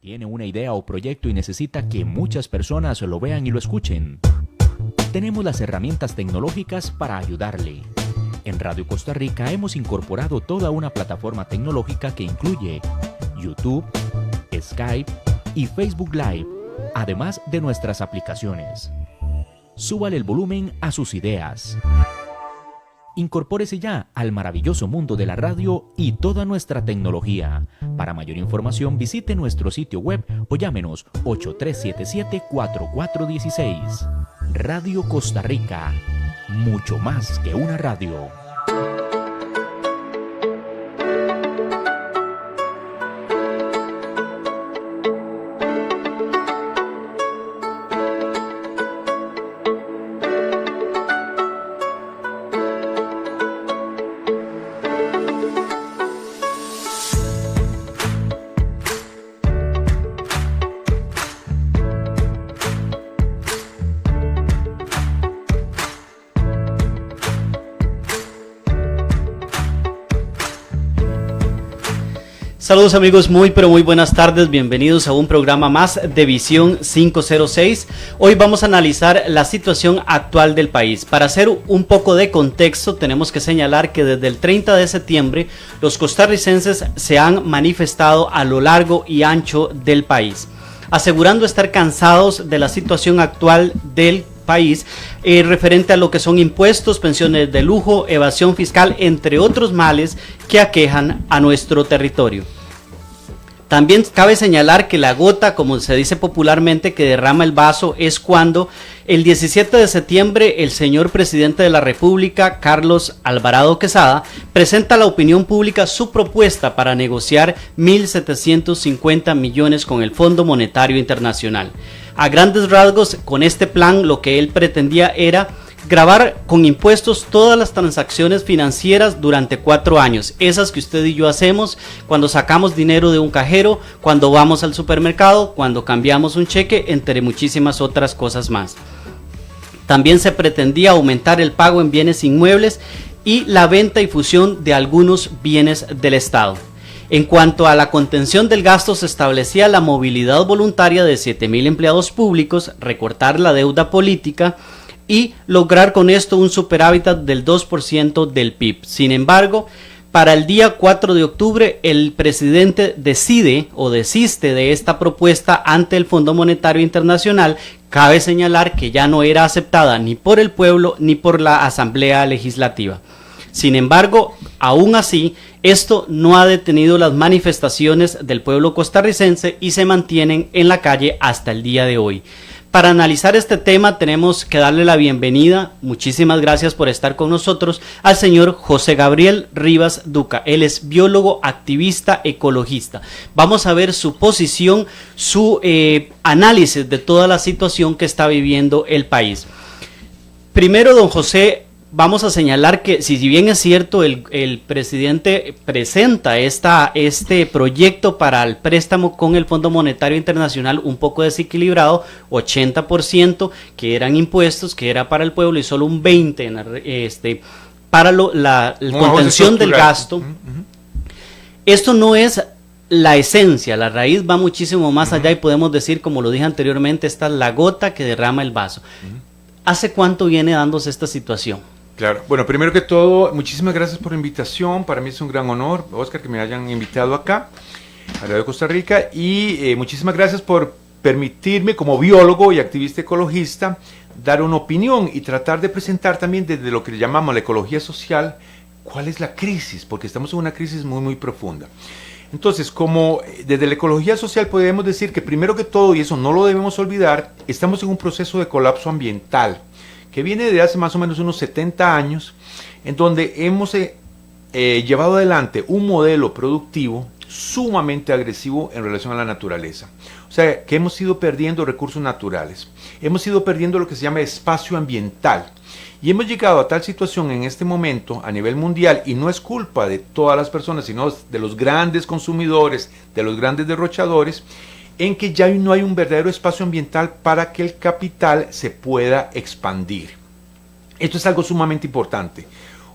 Tiene una idea o proyecto y necesita que muchas personas lo vean y lo escuchen. Tenemos las herramientas tecnológicas para ayudarle. En Radio Costa Rica hemos incorporado toda una plataforma tecnológica que incluye YouTube, Skype y Facebook Live, además de nuestras aplicaciones. Súbale el volumen a sus ideas. Incorpórese ya al maravilloso mundo de la radio y toda nuestra tecnología. Para mayor información visite nuestro sitio web o llámenos 8377-4416. Radio Costa Rica, mucho más que una radio. Saludos amigos, muy buenas tardes, bienvenidos a un programa más de Visión 506. Hoy vamos a analizar la situación actual del país. Para hacer un poco de contexto, tenemos que señalar que desde el 30 de septiembre los costarricenses se han manifestado a lo largo y ancho del país, asegurando estar cansados de la situación actual del país, referente a lo que son impuestos, pensiones de lujo, evasión fiscal, entre otros males que aquejan a nuestro territorio. También cabe señalar que la gota, como se dice popularmente, que derrama el vaso es cuando el 17 de septiembre el señor presidente de la República, Carlos Alvarado Quesada, presenta a la opinión pública su propuesta para negociar 1.750 millones con el Fondo Monetario Internacional. A grandes rasgos, con este plan lo que él pretendía era gravar con impuestos todas las transacciones financieras durante 4 años, esas que usted y yo hacemos cuando sacamos dinero de un cajero, cuando vamos al supermercado, cuando cambiamos un cheque, entre muchísimas otras cosas más. También se pretendía aumentar el pago en bienes inmuebles y la venta y fusión de algunos bienes del Estado. En cuanto a la contención del gasto, se establecía la movilidad voluntaria de 7,000 empleados públicos, recortar la deuda política y lograr con esto un superávit del 2% del PIB. Sin embargo, para el día 4 de octubre, el presidente desiste de esta propuesta ante el Fondo Monetario Internacional. Cabe señalar que ya no era aceptada ni por el pueblo ni por la Asamblea Legislativa. Sin embargo, aún así, esto no ha detenido las manifestaciones del pueblo costarricense y se mantienen en la calle hasta el día de hoy. Para analizar este tema tenemos que darle la bienvenida, muchísimas gracias por estar con nosotros, al señor José Gabriel Rivas Duca. Él es biólogo, activista, ecologista. Vamos a ver su posición, su análisis de toda la situación que está viviendo el país. Primero, don José, vamos a señalar que si bien es cierto el presidente presenta este proyecto para el préstamo con el Fondo Monetario Internacional un poco desequilibrado, 80% que eran impuestos, que era para el pueblo y solo un 20% para la contención del gasto. Esto no es la esencia, la raíz va muchísimo más allá y podemos decir, como lo dije anteriormente, esta es la gota que derrama el vaso. ¿Hace cuánto viene dándose esta situación? Claro, bueno, primero que todo, muchísimas gracias por la invitación. Para mí es un gran honor, Oscar, que me hayan invitado acá a Radio Costa Rica, y muchísimas gracias por permitirme, como biólogo y activista ecologista, dar una opinión y tratar de presentar también desde lo que llamamos la ecología social, cuál es la crisis, porque estamos en una crisis muy profunda. Entonces, como desde la ecología social podemos decir que primero que todo, y eso no lo debemos olvidar, estamos en un proceso de colapso ambiental, que viene de hace más o menos unos 70 años, en donde hemos llevado adelante un modelo productivo sumamente agresivo en relación a la naturaleza. O sea, que hemos ido perdiendo recursos naturales, hemos ido perdiendo lo que se llama espacio ambiental, y hemos llegado a tal situación en este momento a nivel mundial, y no es culpa de todas las personas, sino de los grandes consumidores, de los grandes derrochadores, en que ya no hay un verdadero espacio ambiental para que el capital se pueda expandir. Esto es algo sumamente importante.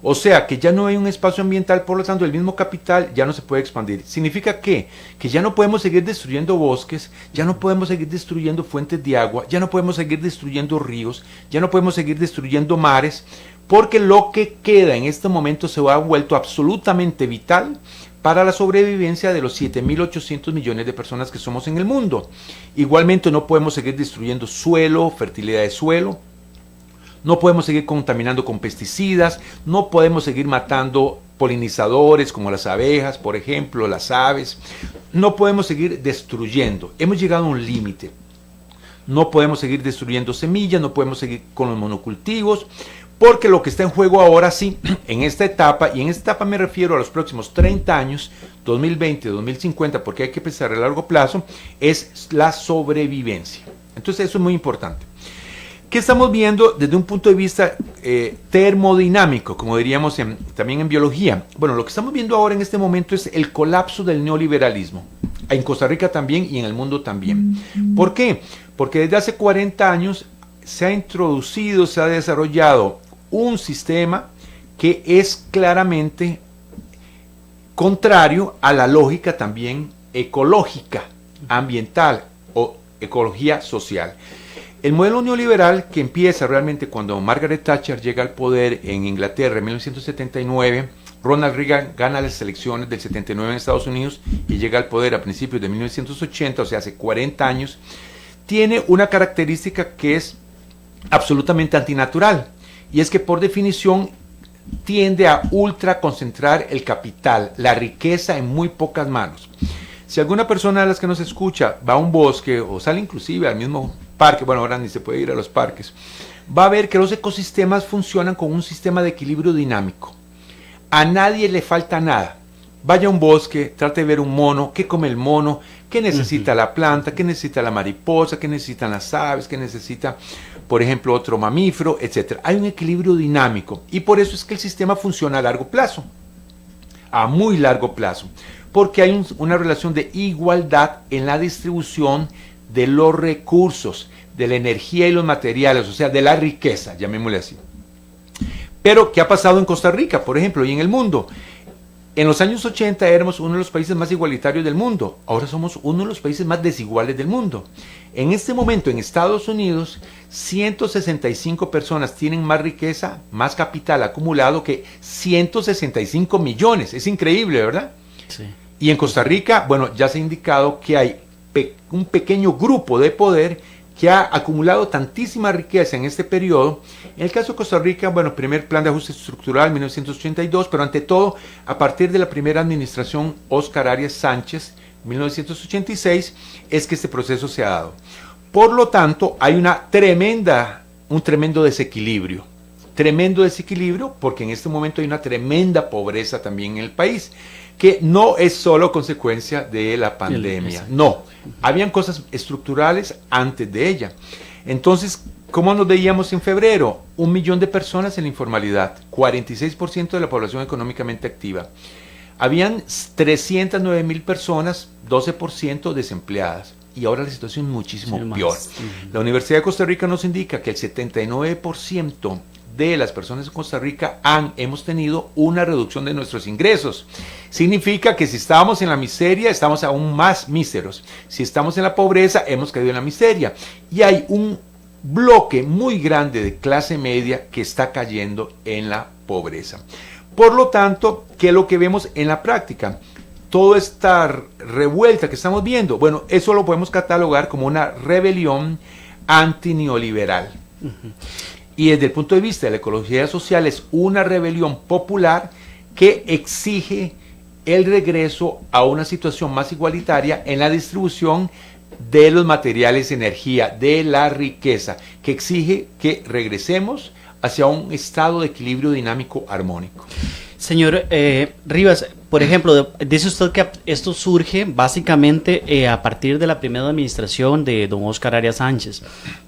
O sea, que ya no hay un espacio ambiental, por lo tanto, el mismo capital ya no se puede expandir. ¿Significa qué? Que ya no podemos seguir destruyendo bosques, ya no podemos seguir destruyendo fuentes de agua, ya no podemos seguir destruyendo ríos, ya no podemos seguir destruyendo mares, porque lo que queda en este momento se ha vuelto absolutamente vital para la sobrevivencia de los 7.800 millones de personas que somos en el mundo. Igualmente no podemos seguir destruyendo suelo, fertilidad de suelo, no podemos seguir contaminando con pesticidas, no podemos seguir matando polinizadores como las abejas, por ejemplo, las aves. No podemos seguir destruyendo. Hemos llegado a un límite. No podemos seguir destruyendo semillas, no podemos seguir con los monocultivos, porque lo que está en juego ahora sí, en esta etapa, y en esta etapa me refiero a los próximos 30 años, 2020, 2050, porque hay que pensar a largo plazo, es la sobrevivencia. Entonces eso es muy importante. ¿Qué estamos viendo desde un punto de vista termodinámico, como diríamos también en biología? Bueno, lo que estamos viendo ahora en este momento es el colapso del neoliberalismo. En Costa Rica también y en el mundo también. ¿Por qué? Porque desde hace 40 años se ha introducido, se ha desarrollado un sistema que es claramente contrario a la lógica también ecológica, ambiental o ecología social. El modelo neoliberal que empieza realmente cuando Margaret Thatcher llega al poder en Inglaterra en 1979, Ronald Reagan gana las elecciones del 79 en Estados Unidos y llega al poder a principios de 1980, o sea, hace 40 años, tiene una característica que es absolutamente antinatural, y es que por definición tiende a ultra concentrar el capital, la riqueza en muy pocas manos. Si alguna persona de las que nos escucha va a un bosque o sale inclusive al mismo parque, bueno, ahora ni se puede ir a los parques, va a ver que los ecosistemas funcionan con un sistema de equilibrio dinámico. A nadie le falta nada. Vaya a un bosque, trate de ver un mono, qué come el mono, qué necesita la planta, qué necesita la mariposa, qué necesitan las aves, qué necesita, por ejemplo, otro mamífero, etc. Hay un equilibrio dinámico y por eso es que el sistema funciona a largo plazo, a muy largo plazo, porque hay una relación de igualdad en la distribución de los recursos, de la energía y los materiales, o sea, de la riqueza, llamémosle así. Pero, ¿qué ha pasado en Costa Rica, por ejemplo, y en el mundo? En los años 80 éramos uno de los países más igualitarios del mundo, ahora somos uno de los países más desiguales del mundo. En este momento, en Estados Unidos, 165 personas tienen más riqueza, más capital acumulado que 165 millones. Es increíble, ¿verdad? Sí. Y en Costa Rica, bueno, ya se ha indicado que hay un pequeño grupo de poder que ha acumulado tantísima riqueza en este periodo. En el caso de Costa Rica, bueno, primer plan de ajuste estructural 1982, pero ante todo, a partir de la primera administración Óscar Arias Sánchez, 1986, es que este proceso se ha dado. Por lo tanto, hay un tremendo desequilibrio. Tremendo desequilibrio porque en este momento hay una tremenda pobreza también en el país, que no es solo consecuencia de la pandemia, no, habían cosas estructurales antes de ella. Entonces, ¿cómo nos veíamos en febrero? 1 millón de personas en la informalidad, 46% de la población económicamente activa. Habían 309,000 personas, 12% desempleadas. Y ahora la situación es muchísimo peor. La Universidad de Costa Rica nos indica que el 79% de las personas en Costa Rica hemos tenido una reducción de nuestros ingresos. Significa que si estábamos en la miseria, estamos aún más míseros. Si estamos en la pobreza, hemos caído en la miseria. Y hay un bloque muy grande de clase media que está cayendo en la pobreza. Por lo tanto, ¿qué es lo que vemos en la práctica? Toda esta revuelta que estamos viendo, bueno, eso lo podemos catalogar como una rebelión antineoliberal. Y desde el punto de vista de la ecología social es una rebelión popular que exige el regreso a una situación más igualitaria en la distribución de los materiales, energía, de la riqueza, que exige que regresemos hacia un estado de equilibrio dinámico armónico. Señor Rivas, por ejemplo, dice usted que esto surge básicamente a partir de la primera administración de don Óscar Arias Sánchez.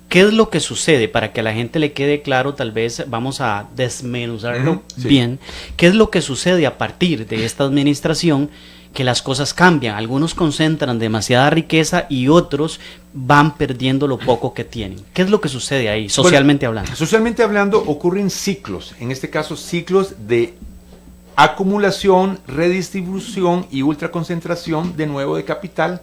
¿Qué es lo que sucede? Para que a la gente le quede claro, tal vez vamos a desmenuzarlo bien. ¿Qué es lo que sucede a partir de esta administración que las cosas cambian. Algunos concentran demasiada riqueza y otros van perdiendo lo poco que tienen. ¿Qué es lo que sucede ahí, socialmente hablando? Socialmente hablando, ocurren ciclos, en este caso ciclos de acumulación, redistribución y ultraconcentración de nuevo de capital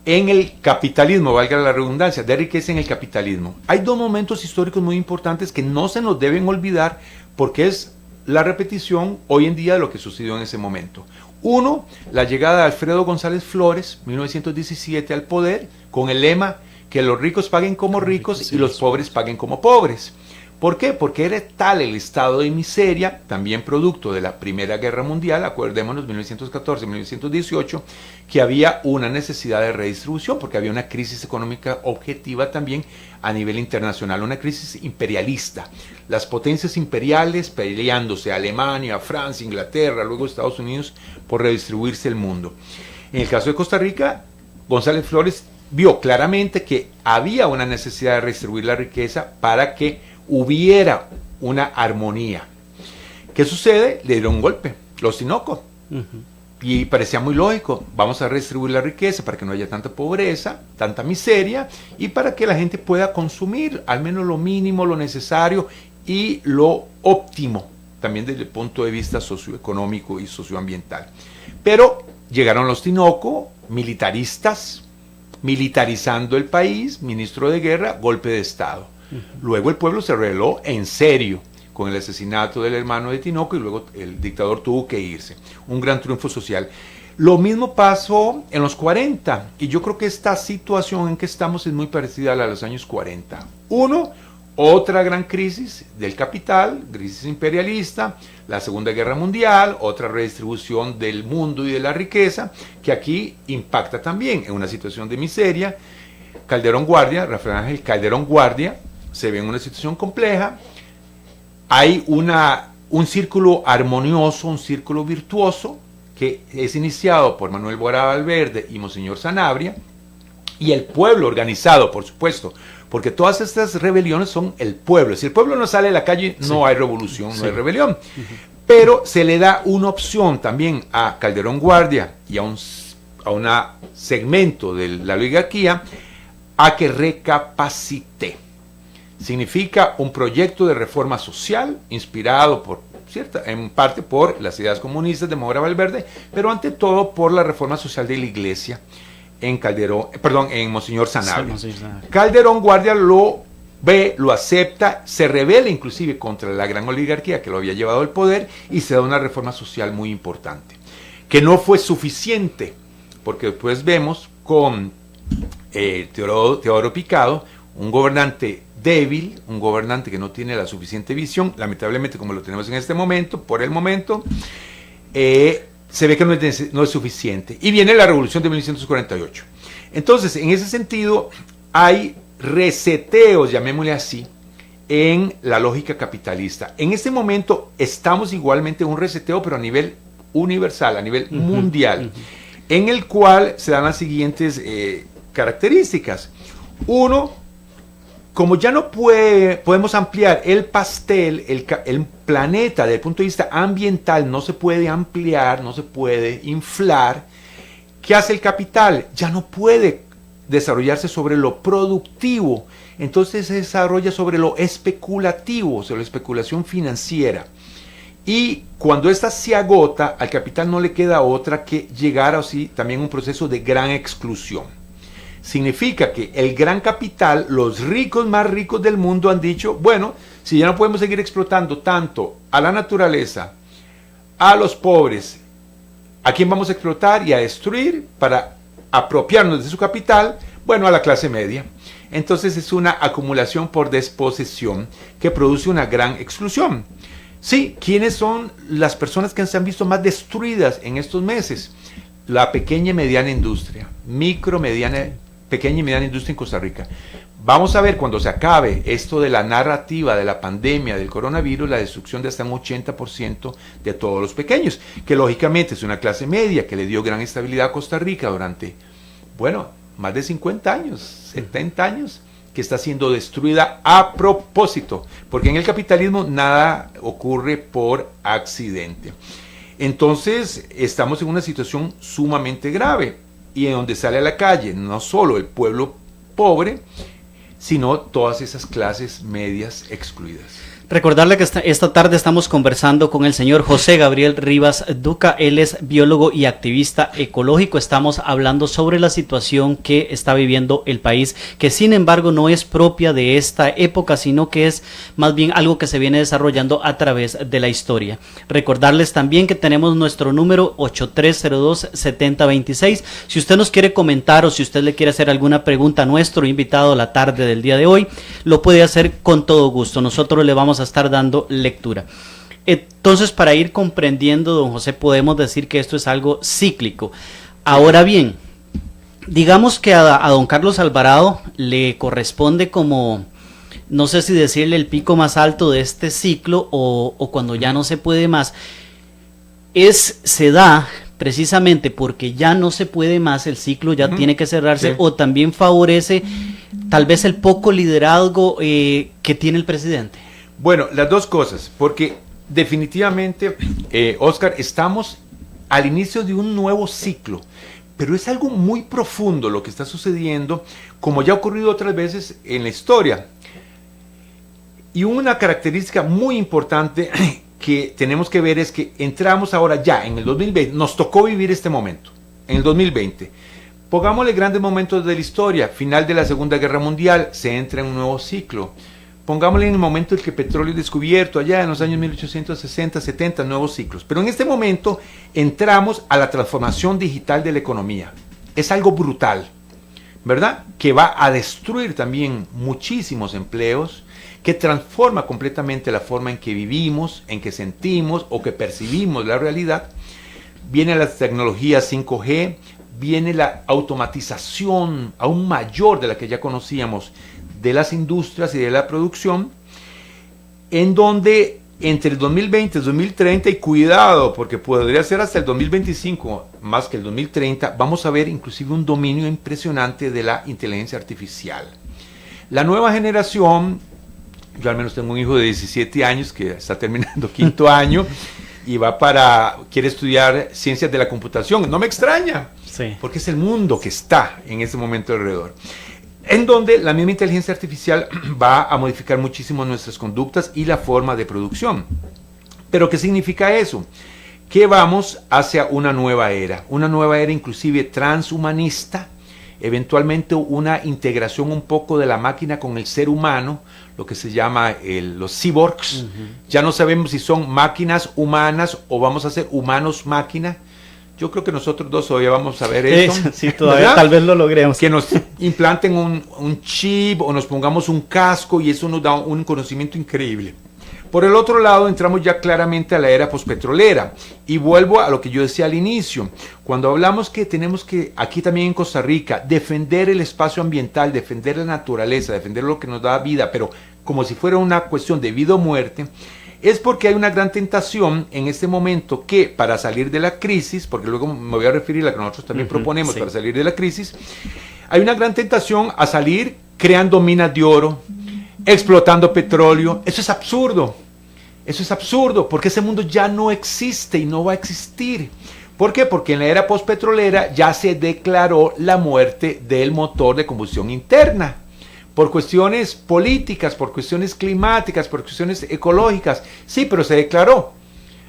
en el capitalismo, valga la redundancia, de riqueza en el capitalismo. Hay dos momentos históricos muy importantes que no se nos deben olvidar porque es la repetición hoy en día de lo que sucedió en ese momento. Uno, la llegada de Alfredo González Flores, 1917, al poder, con el lema que los ricos paguen como ricos y los pobres paguen como pobres. ¿Por qué? Porque era tal el estado de miseria, también producto de la Primera Guerra Mundial, acordémonos, 1914-1918, que había una necesidad de redistribución, porque había una crisis económica objetiva también a nivel internacional, una crisis imperialista. Las potencias imperiales peleándose, Alemania, Francia, Inglaterra, luego Estados Unidos, por redistribuirse el mundo. En el caso de Costa Rica, González Flores vio claramente que había una necesidad de redistribuir la riqueza para que hubiera una armonía. ¿Qué sucede? Le dieron un golpe, los Tinoco. Y parecía muy lógico, vamos a redistribuir la riqueza para que no haya tanta pobreza, tanta miseria, y para que la gente pueda consumir al menos lo mínimo, lo necesario y lo óptimo, también desde el punto de vista socioeconómico y socioambiental. Pero llegaron los Tinoco, militaristas, militarizando el país, ministro de guerra, golpe de Estado. Luego el pueblo se rebeló en serio con el asesinato del hermano de Tinoco y luego el dictador tuvo que irse. Un gran triunfo social. Lo mismo pasó en los 40 y yo creo que esta situación en que estamos es muy parecida a la de los años 40. Uno, otra gran crisis del capital, crisis imperialista, la Segunda Guerra Mundial, otra redistribución del mundo y de la riqueza, que aquí impacta también en una situación de miseria. Calderón Guardia, Rafael Ángel Calderón Guardia, se ve en una situación compleja, hay un círculo armonioso, un círculo virtuoso, que es iniciado por Manuel Boada Valverde y Monseñor Sanabria, y el pueblo organizado, por supuesto, porque todas estas rebeliones son el pueblo. Si el pueblo no sale a la calle, no hay revolución, no hay rebelión. Pero se le da una opción también a Calderón Guardia y a un segmento de la oligarquía a que recapacite. Significa un proyecto de reforma social inspirado en parte por las ideas comunistas de Boada Valverde, pero ante todo por la reforma social de la iglesia en Monseñor Sanabria. Calderón Guardia lo ve, lo acepta, se rebela inclusive contra la gran oligarquía que lo había llevado al poder y se da una reforma social muy importante, que no fue suficiente, porque después vemos con Teodoro Picado, un gobernante débil, un gobernante que no tiene la suficiente visión, lamentablemente como lo tenemos en este momento, por el momento, se ve que no es suficiente. Y viene la revolución de 1948. Entonces, en ese sentido, hay reseteos, llamémosle así, en la lógica capitalista. En este momento estamos igualmente en un reseteo, pero a nivel universal, a nivel mundial, en el cual se dan las siguientes características. Uno, como ya no podemos ampliar el pastel, el planeta desde el punto de vista ambiental no se puede ampliar, no se puede inflar, ¿qué hace el capital? Ya no puede desarrollarse sobre lo productivo, entonces se desarrolla sobre lo especulativo, sobre la especulación financiera. Y cuando ésta se agota, al capital no le queda otra que llegar así también a un proceso de gran exclusión. Significa que el gran capital, los ricos más ricos del mundo han dicho, bueno, si ya no podemos seguir explotando tanto a la naturaleza, a los pobres, ¿a quién vamos a explotar y a destruir para apropiarnos de su capital? Bueno, a la clase media. Entonces es una acumulación por desposesión que produce una gran exclusión. Sí, ¿quiénes son las personas que se han visto más destruidas en estos meses? La pequeña y mediana industria, pequeña y mediana industria en Costa Rica. Vamos a ver cuando se acabe esto de la narrativa de la pandemia del coronavirus, la destrucción de hasta un 80% de todos los pequeños, que lógicamente es una clase media que le dio gran estabilidad a Costa Rica durante, más de 50 años, 70 años, que está siendo destruida a propósito, porque en el capitalismo nada ocurre por accidente. Entonces estamos en una situación sumamente grave y en donde sale a la calle no solo el pueblo pobre, sino todas esas clases medias excluidas. Recordarle que esta tarde estamos conversando con el señor José Gabriel Rivas Duca. Él es biólogo y activista ecológico. Estamos hablando sobre la situación que está viviendo el país, que sin embargo no es propia de esta época, sino que es más bien algo que se viene desarrollando a través de la historia. Recordarles también que tenemos nuestro número 8302-7026. Si usted nos quiere comentar o si usted le quiere hacer alguna pregunta a nuestro invitado la tarde del día de hoy, lo puede hacer con todo gusto. Nosotros le vamos a estar dando lectura. Entonces, para ir comprendiendo, don José, podemos decir que esto es algo cíclico. Ahora bien, digamos que a don Carlos Alvarado le corresponde como, no sé si decirle el pico más alto de este ciclo o cuando ya no se puede más, se da precisamente porque ya no se puede más, el ciclo ya tiene que cerrarse, o también favorece tal vez el poco liderazgo que tiene el presidente. Bueno, las dos cosas, porque definitivamente, Oscar, estamos al inicio de un nuevo ciclo, pero es algo muy profundo lo que está sucediendo, como ya ha ocurrido otras veces en la historia. Y una característica muy importante que tenemos que ver es que entramos ahora ya en el 2020, nos tocó vivir este momento, en el 2020. Pongámosle grandes momentos de la historia, final de la Segunda Guerra Mundial, se entra en un nuevo ciclo. Pongámosle en el momento en que el petróleo es descubierto, allá en los años 1860, 70, nuevos ciclos. Pero en este momento entramos a la transformación digital de la economía. Es algo brutal, ¿verdad? Que va a destruir también muchísimos empleos, que transforma completamente la forma en que vivimos, en que sentimos o que percibimos la realidad. Vienen las tecnologías 5G, viene la automatización aún mayor de la que ya conocíamos de las industrias y de la producción, en donde entre el 2020 y el 2030, y cuidado, porque podría ser hasta el 2025, más que el 2030, vamos a ver inclusive un dominio impresionante de la inteligencia artificial. La nueva generación, yo al menos tengo un hijo de 17 años que está terminando quinto año y quiere estudiar ciencias de la computación. No me extraña, sí, porque es el mundo que está en este momento alrededor, en donde la misma inteligencia artificial va a modificar muchísimo nuestras conductas y la forma de producción. ¿Pero qué significa eso? Que vamos hacia una nueva era inclusive transhumanista, eventualmente una integración un poco de la máquina con el ser humano, lo que se llama los cyborgs. Ya no sabemos si son máquinas humanas o vamos a ser humanos-máquina. Yo creo que nosotros dos todavía vamos a ver eso. Sí, todavía, ¿verdad? Tal vez lo logremos. Que nos implanten un chip o nos pongamos un casco y eso nos da un conocimiento increíble. Por el otro lado, entramos ya claramente a la era pospetrolera. Y vuelvo a lo que yo decía al inicio. Cuando hablamos que tenemos que, aquí también en Costa Rica, defender el espacio ambiental, defender la naturaleza, defender lo que nos da vida, pero como si fuera una cuestión de vida o muerte, es porque hay una gran tentación en este momento que para salir de la crisis, porque luego me voy a referir a la que nosotros también proponemos para salir de la crisis, hay una gran tentación a salir creando minas de oro, explotando petróleo. Eso es absurdo, porque ese mundo ya no existe y no va a existir. ¿Por qué? Porque en la era postpetrolera ya se declaró la muerte del motor de combustión interna. Por cuestiones políticas, por cuestiones climáticas, por cuestiones ecológicas. Sí, pero se declaró.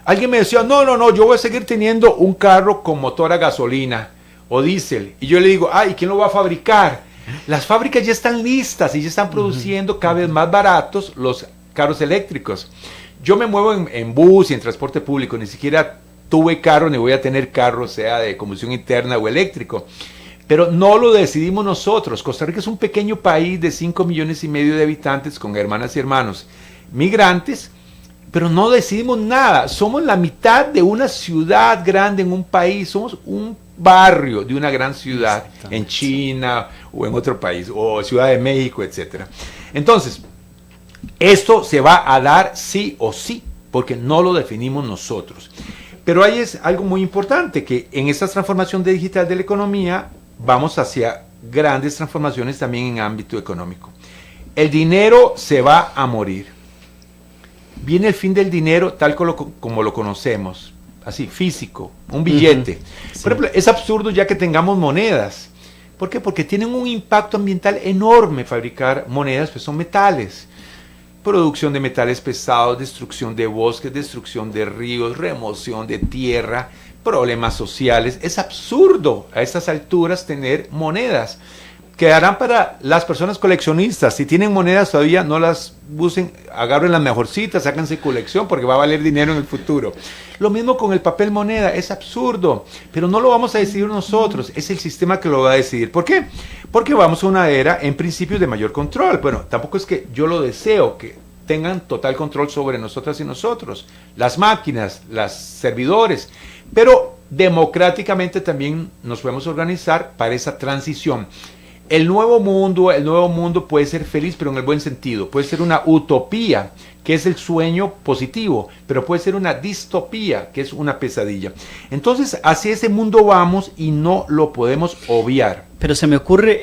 Alguien me decía, no, yo voy a seguir teniendo un carro con motor a gasolina o diésel. Y yo le digo, ¿y quién lo va a fabricar? Las fábricas ya están listas y ya están produciendo cada vez más baratos los carros eléctricos. Yo me muevo en bus y en transporte público, ni siquiera tuve carro ni voy a tener carro, sea de combustión interna o eléctrico. Pero no lo decidimos nosotros. Costa Rica es un pequeño país de 5 millones y medio de habitantes con hermanas y hermanos migrantes, pero no decidimos nada. Somos la mitad de una ciudad grande en un país, somos un barrio de una gran ciudad en China o en otro país, o Ciudad de México, etc. Entonces, esto se va a dar sí o sí, porque no lo definimos nosotros. Pero ahí es algo muy importante, que en esta transformación digital de la economía, vamos hacia grandes transformaciones también en ámbito económico. El dinero se va a morir. Viene el fin del dinero tal como lo conocemos. así, físico, un billete. Sí. Por ejemplo, es absurdo ya que tengamos monedas. ¿Por qué? Porque tienen un impacto ambiental enorme fabricar monedas, pues son metales. Producción de metales pesados, destrucción de bosques, destrucción de ríos, remoción de tierra, problemas sociales. Es absurdo a estas alturas tener monedas. Quedarán para las personas coleccionistas. Si tienen monedas todavía, no las usen, agarren las mejorcitas, sáquense colección porque va a valer dinero en el futuro. Lo mismo con el papel moneda, es absurdo, pero no lo vamos a decidir nosotros, es el sistema que lo va a decidir. ¿Por qué? Porque vamos a una era, en principio, de mayor control. Bueno, tampoco es que yo lo deseo, que tengan total control sobre nosotras y nosotros, las máquinas, los servidores, pero democráticamente también nos podemos organizar para esa transición. El nuevo mundo puede ser feliz, pero en el buen sentido. Puede ser una utopía, que es el sueño positivo, pero puede ser una distopía, que es una pesadilla. Entonces, hacia ese mundo vamos y no lo podemos obviar. Pero se me ocurre,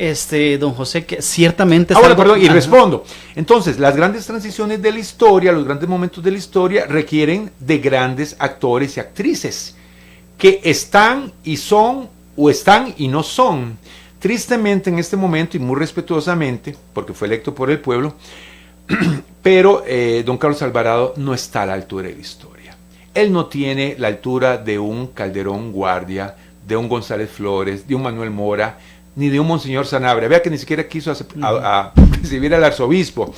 don José, que ciertamente... Ahora, perdón, y respondo. Entonces, las grandes transiciones de la historia, los grandes momentos de la historia, requieren de grandes actores y actrices, que están y son, o están y no son. Tristemente en este momento y muy respetuosamente, porque fue electo por el pueblo, pero don Carlos Alvarado no está a la altura de la historia. Él no tiene la altura de un Calderón Guardia, de un González Flores, de un Manuel Mora, ni de un Monseñor Sanabria. Vea que ni siquiera quiso a recibir al arzobispo.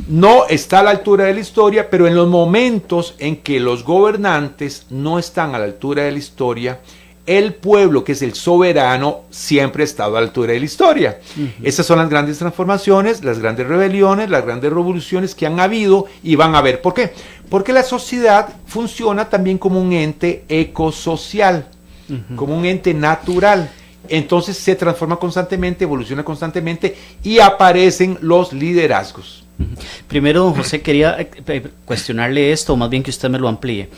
No está a la altura de la historia, pero en los momentos en que los gobernantes no están a la altura de la historia, el pueblo, que es el soberano, siempre ha estado a la altura de la historia. Esas son las grandes transformaciones, las grandes rebeliones, las grandes revoluciones que han habido y van a haber. ¿Por qué? Porque la sociedad funciona también como un ente ecosocial, como un ente natural. Entonces se transforma constantemente, evoluciona constantemente y aparecen los liderazgos. Primero, don José, quería cuestionarle esto, o más bien que usted me lo amplíe.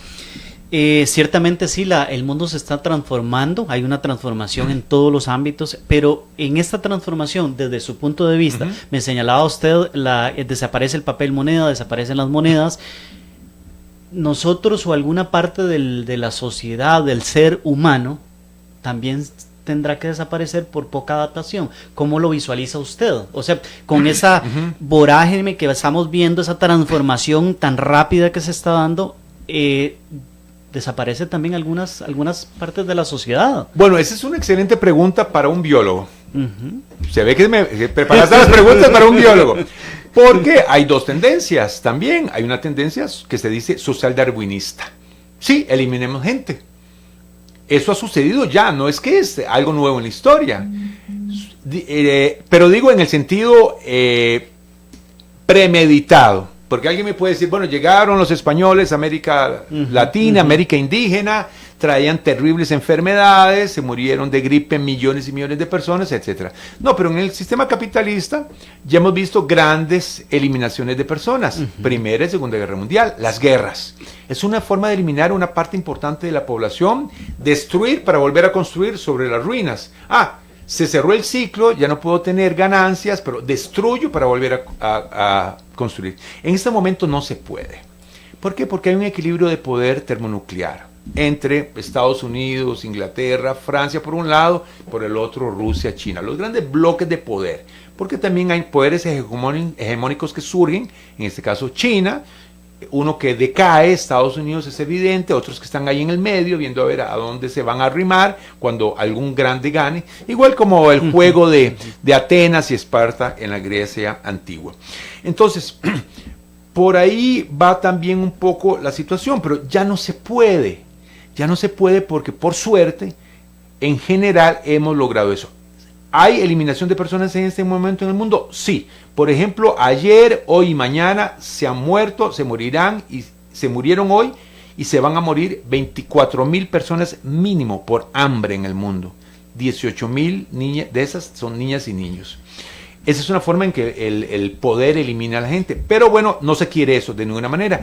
Ciertamente sí, el mundo se está transformando, hay una transformación en todos los ámbitos, pero en esta transformación, desde su punto de vista, me señalaba usted, desaparece el papel moneda, desaparecen las monedas. Nosotros o alguna parte de la sociedad, del ser humano, también tendrá que desaparecer por poca adaptación. ¿Cómo lo visualiza usted? O sea, con esa vorágine que estamos viendo, esa transformación tan rápida que se está dando, desaparece también algunas partes de la sociedad. Bueno, esa es una excelente pregunta para un biólogo. Se ve que preparaste las preguntas para un biólogo. Porque hay dos tendencias también. Hay una tendencia que se dice social darwinista. Sí, eliminemos gente. Eso ha sucedido ya, no es que es algo nuevo en la historia. Pero digo en el sentido premeditado. Porque alguien me puede decir, bueno, llegaron los españoles a América Latina, América indígena, traían terribles enfermedades, se murieron de gripe millones y millones de personas, etc. No, pero en el sistema capitalista ya hemos visto grandes eliminaciones de personas. Primera y Segunda Guerra Mundial, las guerras. Es una forma de eliminar una parte importante de la población, destruir para volver a construir sobre las ruinas. Se cerró el ciclo, ya no puedo tener ganancias, pero destruyo para volver a construir. En este momento no se puede. ¿Por qué? Porque hay un equilibrio de poder termonuclear entre Estados Unidos, Inglaterra, Francia por un lado, por el otro Rusia, China. Los grandes bloques de poder. Porque también hay poderes hegemónicos que surgen, en este caso China, uno que decae, Estados Unidos es evidente, otros que están ahí en el medio, viendo a ver a dónde se van a arrimar cuando algún grande gane, igual como el juego de Atenas y Esparta en la Grecia antigua. Entonces, por ahí va también un poco la situación, pero ya no se puede porque por suerte, en general hemos logrado eso. ¿Hay eliminación de personas en este momento en el mundo? Sí. Por ejemplo, ayer, hoy y mañana se han muerto, se morirán y se murieron hoy y se van a morir 24,000 personas mínimo por hambre en el mundo. 18,000 niñas, de esas son niñas y niños. Esa es una forma en que el poder elimina a la gente. Pero bueno, no se quiere eso de ninguna manera.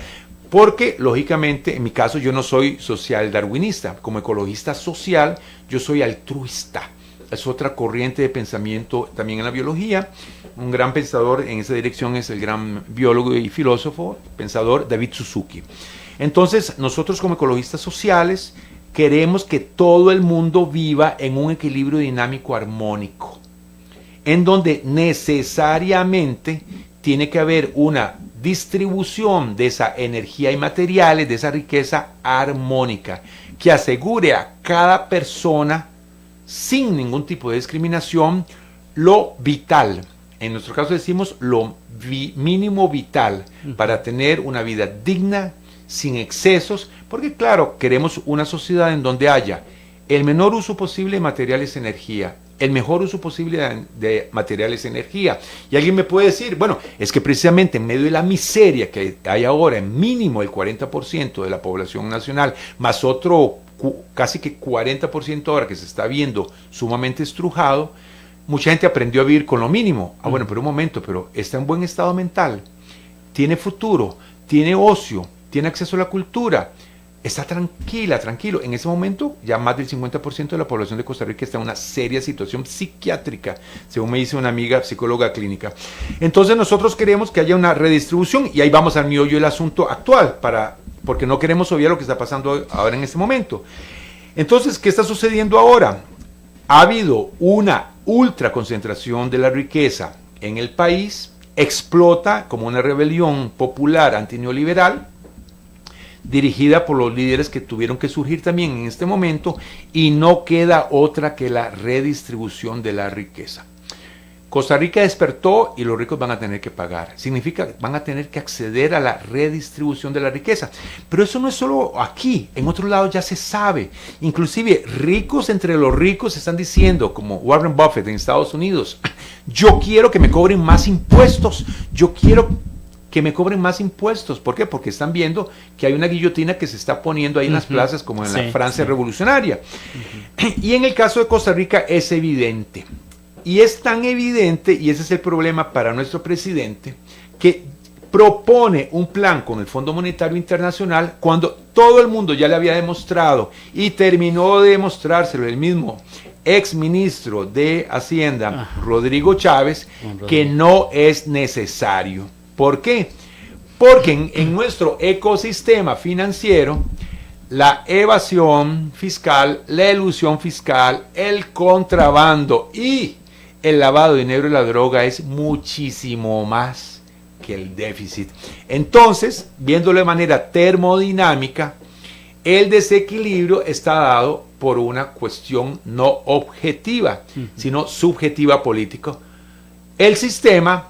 Porque, lógicamente, en mi caso yo no soy social darwinista. Como ecologista social, yo soy altruista. Es otra corriente de pensamiento también en la biología. Un gran pensador en esa dirección es el gran biólogo y filósofo, pensador David Suzuki. Entonces, nosotros como ecologistas sociales queremos que todo el mundo viva en un equilibrio dinámico armónico, en donde necesariamente tiene que haber una distribución de esa energía y materiales, de esa riqueza armónica, que asegure a cada persona, sin ningún tipo de discriminación, lo vital. En nuestro caso decimos lo mínimo vital para tener una vida digna, sin excesos, porque claro, queremos una sociedad en donde haya el menor uso posible de materiales y energía, el mejor uso posible de materiales y energía. Y alguien me puede decir, bueno, es que precisamente en medio de la miseria que hay ahora, en mínimo el 40% de la población nacional, más otro casi que 40% ahora que se está viendo sumamente estrujado, mucha gente aprendió a vivir con lo mínimo. Ah, bueno, pero un momento, pero está en buen estado mental, tiene futuro, tiene ocio, tiene acceso a la cultura, está tranquilo. En ese momento ya más del 50% de la población de Costa Rica está en una seria situación psiquiátrica, según me dice una amiga psicóloga clínica. Entonces nosotros queremos que haya una redistribución, y ahí vamos al meollo del asunto actual, porque no queremos obviar lo que está pasando ahora en este momento. Entonces, ¿qué está sucediendo ahora? Ha habido una ultra concentración de la riqueza en el país, explota como una rebelión popular antineoliberal, dirigida por los líderes que tuvieron que surgir también en este momento, y no queda otra que la redistribución de la riqueza. Costa Rica despertó y los ricos van a tener que pagar. Significa que van a tener que acceder a la redistribución de la riqueza. Pero eso no es solo aquí, en otros lados ya se sabe. Inclusive ricos entre los ricos están diciendo, como Warren Buffett en Estados Unidos, yo quiero que me cobren más impuestos, yo quiero que me cobren más impuestos. ¿Por qué? Porque están viendo que hay una guillotina que se está poniendo ahí en las plazas, como en la Francia revolucionaria. Y en el caso de Costa Rica es evidente. Y es tan evidente, y ese es el problema para nuestro presidente, que propone un plan con el Fondo Monetario Internacional cuando todo el mundo ya le había demostrado, y terminó de demostrárselo el mismo ex ministro de Hacienda, Rodrigo Chávez, que no es necesario. ¿Por qué? Porque en nuestro ecosistema financiero, la evasión fiscal, la elusión fiscal, el contrabando y el lavado de dinero y la droga es muchísimo más que el déficit. Entonces, viéndolo de manera termodinámica, el desequilibrio está dado por una cuestión no objetiva, sino subjetiva política. El sistema,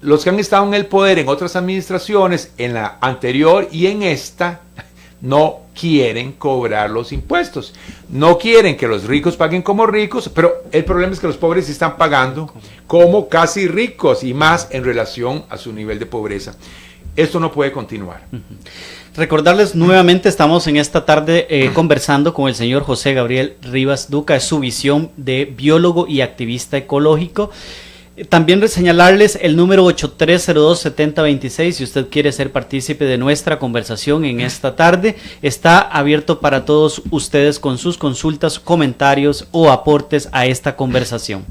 los que han estado en el poder en otras administraciones, en la anterior y en esta, no quieren cobrar los impuestos, no quieren que los ricos paguen como ricos, pero el problema es que los pobres están pagando como casi ricos y más en relación a su nivel de pobreza. Esto no puede continuar. Recordarles nuevamente, estamos en esta tarde conversando con el señor José Gabriel Rivas Duca, es su visión de biólogo y activista ecológico. También señalarles el número 8302-7026, si usted quiere ser partícipe de nuestra conversación en esta tarde, está abierto para todos ustedes con sus consultas, comentarios o aportes a esta conversación.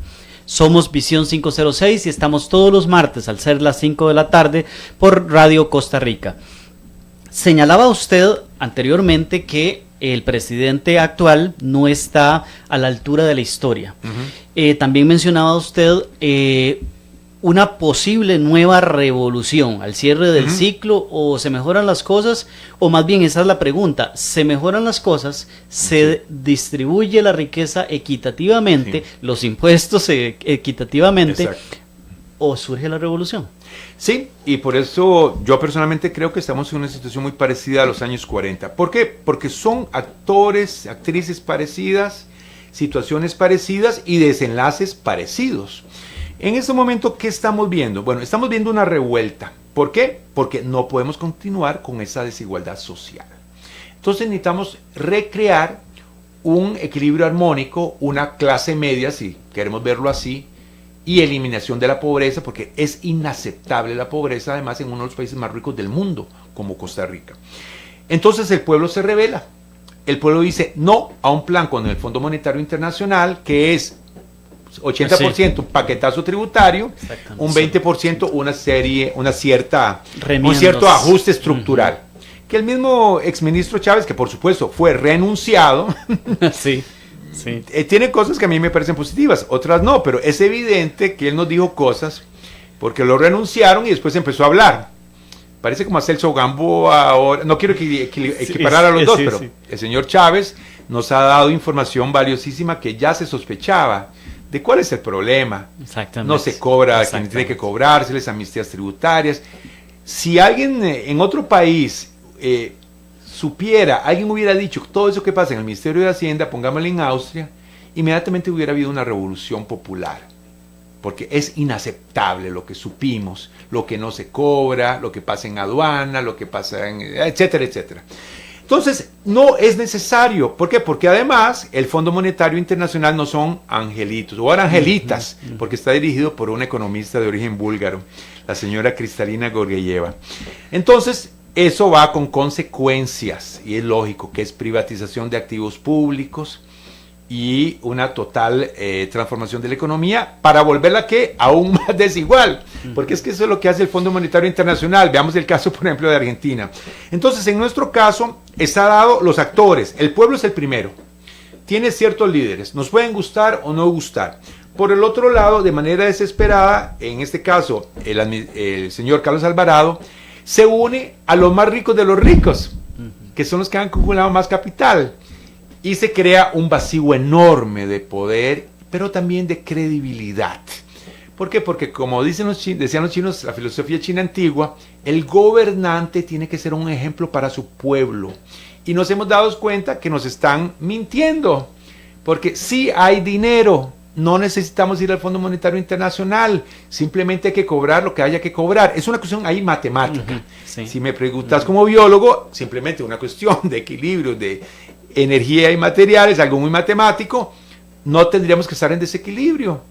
Somos Visión 506 y estamos todos los martes al ser las 5 de la tarde por Radio Costa Rica. Señalaba usted anteriormente que el presidente actual no está a la altura de la historia. También mencionaba usted una posible nueva revolución al cierre del ciclo, o se mejoran las cosas, o más bien esa es la pregunta, ¿se mejoran las cosas? ¿Se distribuye la riqueza equitativamente, los impuestos equitativamente, o surge la revolución? Sí, y por eso yo personalmente creo que estamos en una situación muy parecida a los años 40. ¿Por qué? Porque son actores, actrices parecidas, situaciones parecidas y desenlaces parecidos. En este momento, ¿qué estamos viendo? Bueno, estamos viendo una revuelta. ¿Por qué? Porque no podemos continuar con esa desigualdad social. Entonces necesitamos recrear un equilibrio armónico, una clase media, si queremos verlo así, y eliminación de la pobreza, porque es inaceptable la pobreza, además en uno de los países más ricos del mundo, como Costa Rica. Entonces el pueblo se rebela. El pueblo dice no a un plan con el Fondo Monetario Internacional, que es 80% un paquetazo tributario, un 20% un cierto ajuste estructural. que el mismo exministro Chávez, que por supuesto fue renunciado, Sí, sí. tiene cosas que a mí me parecen positivas, otras no, pero es evidente que él nos dijo cosas porque lo renunciaron y después empezó a hablar. Parece como a Celso Gamboa ahora, no quiero equiparar a los dos, pero el señor Chávez nos ha dado información valiosísima que ya se sospechaba de cuál es el problema. Exactamente. No se cobra quien tiene que cobrarse, las amnistías tributarias. Si alguien en otro país supiera, alguien hubiera dicho todo eso que pasa en el Ministerio de Hacienda, pongámoslo en Austria, inmediatamente hubiera habido una revolución popular. Porque es inaceptable lo que supimos, lo que no se cobra, lo que pasa en aduana, lo que pasa en... etcétera, etcétera. Entonces, no es necesario. ¿Por qué? Porque además el Fondo Monetario Internacional no son angelitos, o angelitas, porque está dirigido por una economista de origen búlgaro, la señora Kristalina Georgieva. Entonces, eso va con consecuencias, y es lógico que es privatización de activos públicos y una total transformación de la economía para volverla ¿qué? Aún más desigual, porque es que eso es lo que hace el Fondo Monetario Internacional. Veamos el caso, por ejemplo, de Argentina. Entonces, en nuestro caso, está dado los actores, el pueblo es el primero, tiene ciertos líderes, nos pueden gustar o no gustar. Por el otro lado, de manera desesperada, en este caso, el señor Carlos Alvarado se une a los más ricos de los ricos, que son los que han acumulado más capital. Y se crea un vacío enorme de poder, pero también de credibilidad. ¿Por qué? Porque como decían los chinos, la filosofía china antigua, el gobernante tiene que ser un ejemplo para su pueblo. Y nos hemos dado cuenta que nos están mintiendo. Porque sí hay dinero, no necesitamos ir al Fondo Monetario Internacional, simplemente hay que cobrar lo que haya que cobrar. Es una cuestión ahí matemática. Sí. Si me preguntas como biólogo, simplemente una cuestión de equilibrio, de energía y materiales, algo muy matemático, no tendríamos que estar en desequilibrio.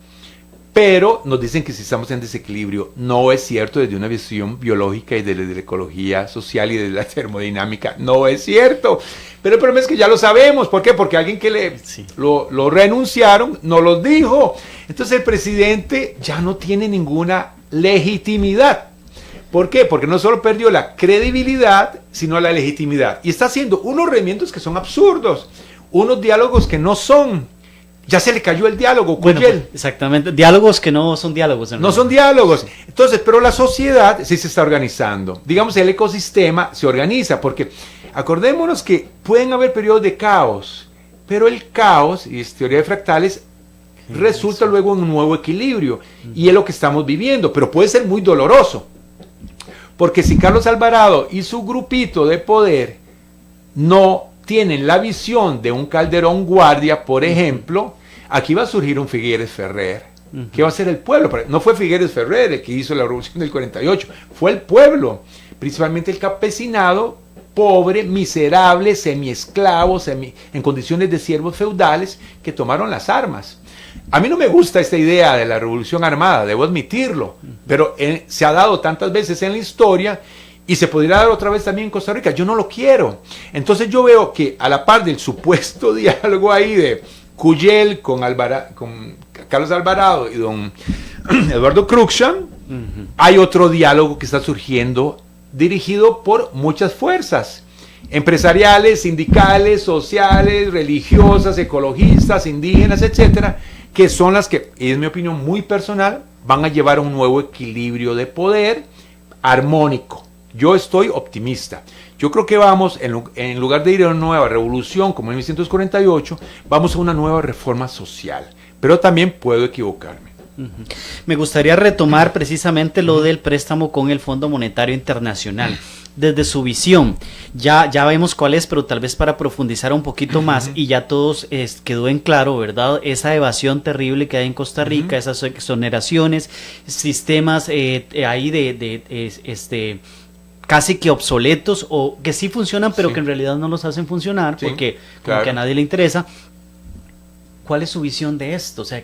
Pero nos dicen que si estamos en desequilibrio, no es cierto desde una visión biológica y desde la ecología social y desde la termodinámica, no es cierto. Pero el problema es que ya lo sabemos. ¿Por qué? Porque alguien que lo renunciaron no lo dijo. Entonces el presidente ya no tiene ninguna legitimidad. ¿Por qué? Porque no solo perdió la credibilidad, sino la legitimidad. Y está haciendo unos rendimientos que son absurdos, unos diálogos que no son. Ya se le cayó el diálogo. Bueno, pues, exactamente. Diálogos que no son diálogos. No son diálogos. Entonces, pero la sociedad sí se está organizando. Digamos, el ecosistema se organiza, porque acordémonos que pueden haber periodos de caos, pero el caos, y es teoría de fractales, resulta luego en un nuevo equilibrio. Y es lo que estamos viviendo, pero puede ser muy doloroso. Porque si Carlos Alvarado y su grupito de poder no tienen la visión de un Calderón Guardia, por ejemplo, aquí va a surgir un Figueres Ferrer. ¿Qué va a hacer el pueblo? No fue Figueres Ferrer el que hizo la revolución del 48, fue el pueblo, principalmente el campesinado, pobre, miserable, semiesclavo, en condiciones de siervos feudales, que tomaron las armas. A mí no me gusta esta idea de la revolución armada, debo admitirlo, pero se ha dado tantas veces en la historia y se podría dar otra vez también en Costa Rica. Yo no lo quiero. Entonces yo veo que a la par del supuesto diálogo ahí de Cuyel con Carlos Alvarado y don Eduardo Cruikshank, hay otro diálogo que está surgiendo dirigido por muchas fuerzas empresariales, sindicales, sociales, religiosas, ecologistas, indígenas, etcétera, que son las que, y es mi opinión muy personal, van a llevar a un nuevo equilibrio de poder armónico. Yo estoy optimista. Yo creo que vamos, en lugar de ir a una nueva revolución como en 1948, vamos a una nueva reforma social. Pero también puedo equivocarme. Me gustaría retomar precisamente lo del préstamo con el Fondo Monetario Internacional. Desde su visión, ya vemos cuál es, pero tal vez para profundizar un poquito más, y ya todos quedó en claro, ¿verdad? Esa evasión terrible que hay en Costa Rica, esas exoneraciones, sistemas ahí casi que obsoletos, o que sí funcionan, pero que en realidad no los hacen funcionar, porque como que a nadie le interesa. ¿Cuál es su visión de esto? O sea,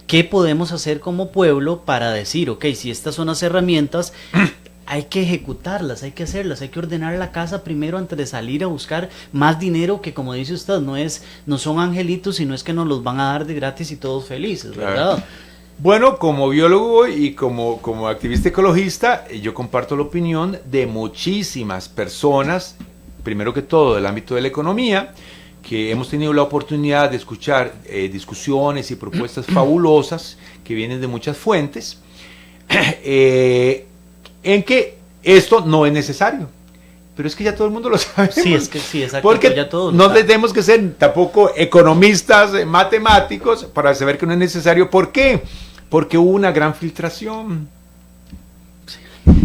¿qué podemos hacer como pueblo para decir, ok, si estas son las herramientas, hay que ejecutarlas, hay que hacerlas, hay que ordenar la casa primero antes de salir a buscar más dinero, que como dice usted, no son angelitos, sino es que nos los van a dar de gratis y todos felices, ¿verdad? Claro. Bueno, como biólogo y como activista ecologista, yo comparto la opinión de muchísimas personas primero que todo del ámbito de la economía, que hemos tenido la oportunidad de escuchar discusiones y propuestas fabulosas que vienen de muchas fuentes, en que esto no es necesario. Pero es que ya todo el mundo lo sabe. Sí, es que sí, exacto. Porque ya todos no tenemos que ser tampoco economistas, matemáticos, para saber que no es necesario. ¿Por qué? Porque hubo una gran filtración.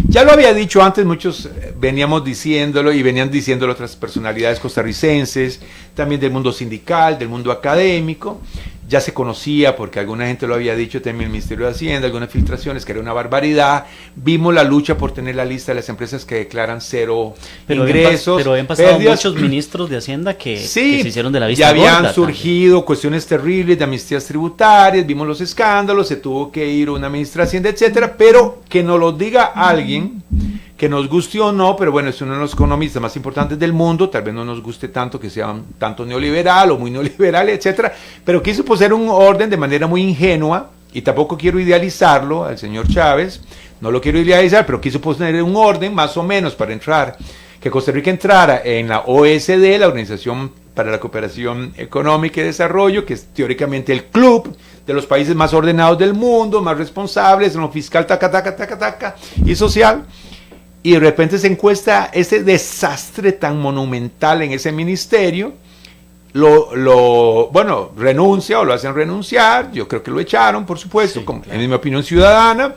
Ya lo había dicho antes, muchos veníamos diciéndolo y venían diciéndolo otras personalidades costarricenses, también del mundo sindical, del mundo académico. Ya se conocía, porque alguna gente lo había dicho también el Ministerio de Hacienda, algunas filtraciones, que era una barbaridad. Vimos la lucha por tener la lista de las empresas que declaran cero ingresos. Pero habían pasado muchos ministros de Hacienda que se hicieron de la vista gorda. Ya habían surgido cuestiones terribles de amnistías tributarias, vimos los escándalos, se tuvo que ir una ministra de Hacienda, etcétera, pero que nos lo diga alguien, que nos guste o no, pero bueno, es uno de los economistas más importantes del mundo, tal vez no nos guste tanto que sea tanto neoliberal o muy neoliberal, etcétera, pero quiso poner un orden de manera muy ingenua, y tampoco quiero idealizarlo al señor Chávez, no lo quiero idealizar, pero quiso poner un orden más o menos para entrar, que Costa Rica entrara en la OSD, la Organización para la Cooperación Económica y Desarrollo, que es teóricamente el club de los países más ordenados del mundo, más responsables en lo fiscal, y social. Y de repente se encuesta ese desastre tan monumental en ese ministerio, bueno, renuncia o lo hacen renunciar, yo creo que lo echaron, por supuesto, sí, claro, claro. En mi opinión ciudadana,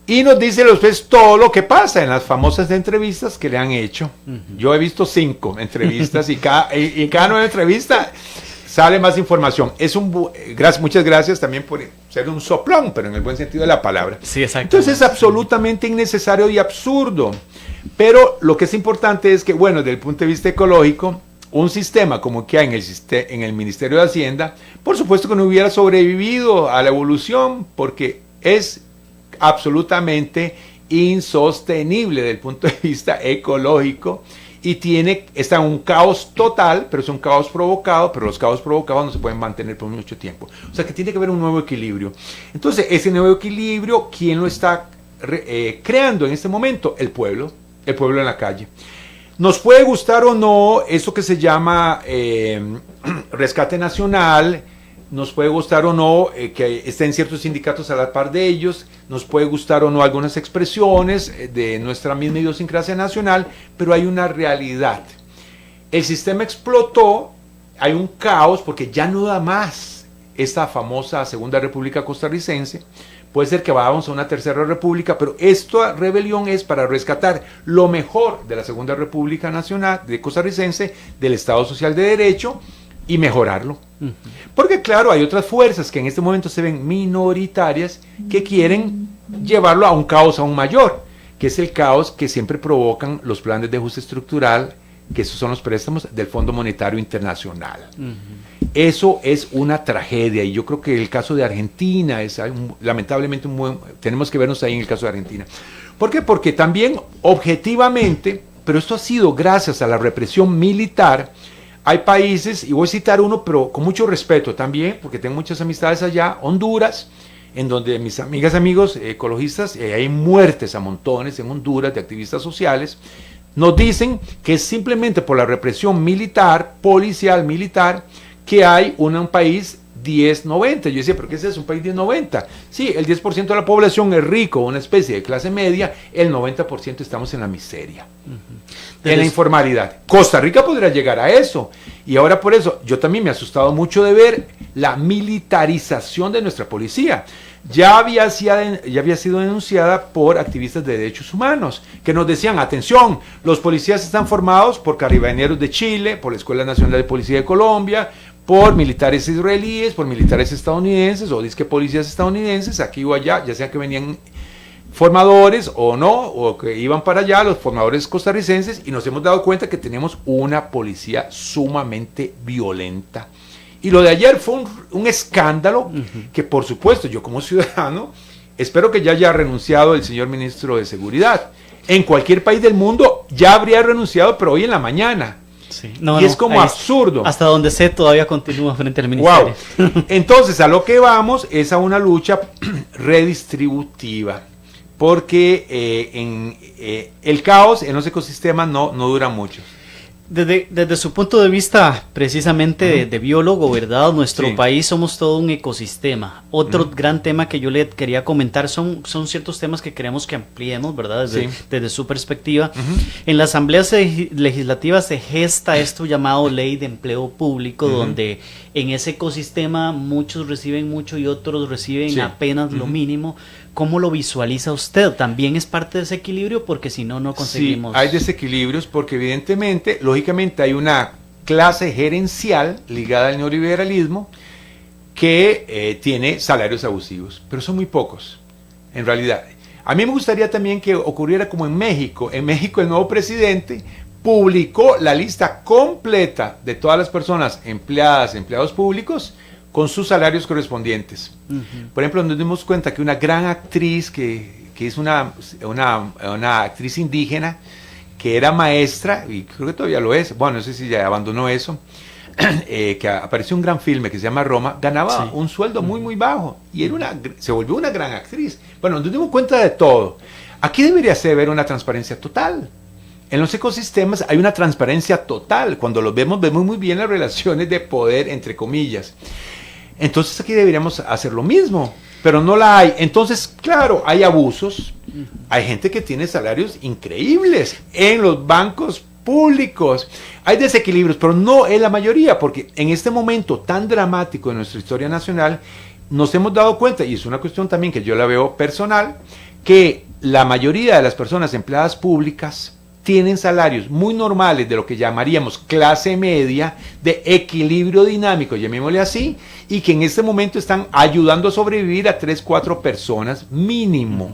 y nos dice después todo lo que pasa en las famosas entrevistas que le han hecho. Yo he visto 5 entrevistas y cada nueva entrevista sale más información. Muchas gracias también por ser un soplón, pero en el buen sentido de la palabra. Sí, exacto. Entonces es absolutamente innecesario y absurdo. Pero lo que es importante es que, bueno, desde el punto de vista ecológico, un sistema como que hay en el Ministerio de Hacienda, por supuesto que no hubiera sobrevivido a la evolución, porque es absolutamente insostenible desde el punto de vista ecológico. Y está en un caos total, pero es un caos provocado, pero los caos provocados no se pueden mantener por mucho tiempo. O sea que tiene que haber un nuevo equilibrio. Entonces, ese nuevo equilibrio, ¿quién lo está creando en este momento? El pueblo en la calle. Nos puede gustar o no eso que se llama rescate nacional, nos puede gustar o no que estén ciertos sindicatos a la par de ellos, nos puede gustar o no algunas expresiones de nuestra misma idiosincrasia nacional, pero hay una realidad. El sistema explotó, hay un caos porque ya no da más esta famosa Segunda República Costarricense. Puede ser que vayamos a una Tercera República, pero esta rebelión es para rescatar lo mejor de la Segunda República Nacional, de Costarricense, del Estado Social de Derecho, y mejorarlo. Porque claro, hay otras fuerzas que en este momento se ven minoritarias que quieren llevarlo a un caos aún mayor, que es el caos que siempre provocan los planes de ajuste estructural, que esos son los préstamos del Fondo Monetario Internacional. Eso es una tragedia, y yo creo que el caso de Argentina es lamentablemente tenemos que vernos ahí en el caso de Argentina. ¿Por qué? Porque también objetivamente, pero esto ha sido gracias a la represión militar. Hay países, y voy a citar uno, pero con mucho respeto también, porque tengo muchas amistades allá, Honduras, en donde mis amigas, amigos ecologistas, hay muertes a montones en Honduras de activistas sociales, nos dicen que es simplemente por la represión militar, policial, militar, que hay un país 10-90. Yo decía, ¿pero qué es eso? Un país 10-90. Sí, el 10% de la población es rico, una especie de clase media, el 90% estamos en la miseria, en la informalidad. Costa Rica podría llegar a eso. Y ahora por eso, yo también me he asustado mucho de ver la militarización de nuestra policía. Ya había sido denunciada por activistas de derechos humanos, que nos decían, atención, los policías están formados por carabineros de Chile, por la Escuela Nacional de Policía de Colombia, por militares israelíes, por militares estadounidenses, o disque policías estadounidenses, aquí o allá, ya sea que venían formadores o no, o que iban para allá los formadores costarricenses, y nos hemos dado cuenta que tenemos una policía sumamente violenta. Y lo de ayer fue un escándalo que, por supuesto, yo como ciudadano, espero que ya haya renunciado el señor ministro de Seguridad. En cualquier país del mundo ya habría renunciado, pero hoy en la mañana. Sí. Es como absurdo. Hasta donde sé todavía continúa frente al ministerio. Wow. Entonces, a lo que vamos es a una lucha redistributiva, porque el caos en los ecosistemas no dura mucho. Desde su punto de vista, precisamente de biólogo, ¿verdad? Nuestro país somos todo un ecosistema. Otro gran tema que yo le quería comentar son ciertos temas que queremos que ampliemos, ¿verdad? Desde su perspectiva. En la Asamblea Legislativa se gesta esto llamado Ley de Empleo Público, donde en ese ecosistema muchos reciben mucho y otros reciben apenas lo mínimo. ¿Cómo lo visualiza usted? ¿También es parte de ese equilibrio? Porque si no, no conseguimos... Sí, hay desequilibrios porque evidentemente, lógicamente hay una clase gerencial ligada al neoliberalismo que tiene salarios abusivos, pero son muy pocos, en realidad. A mí me gustaría también que ocurriera como en México. En México el nuevo presidente publicó la lista completa de todas las personas empleadas, empleados públicos, con sus salarios correspondientes. Por ejemplo, nos dimos cuenta que una gran actriz, que es una actriz indígena, que era maestra, y creo que todavía lo es, bueno, no sé si ya abandonó eso, que apareció un gran filme que se llama Roma, ganaba un sueldo muy, muy bajo, y se volvió una gran actriz. Bueno, nos dimos cuenta de todo. Aquí debería haber una transparencia total. En los ecosistemas hay una transparencia total. Cuando los vemos muy bien las relaciones de poder, entre comillas. Entonces aquí deberíamos hacer lo mismo, pero no la hay. Entonces, claro, hay abusos. Hay gente que tiene salarios increíbles en los bancos públicos. Hay desequilibrios, pero no es la mayoría, porque en este momento tan dramático de nuestra historia nacional, nos hemos dado cuenta, y es una cuestión también que yo la veo personal, que la mayoría de las personas empleadas públicas tienen salarios muy normales de lo que llamaríamos clase media, de equilibrio dinámico, llamémosle así, y que en este momento están ayudando a sobrevivir a 3, 4 personas mínimo.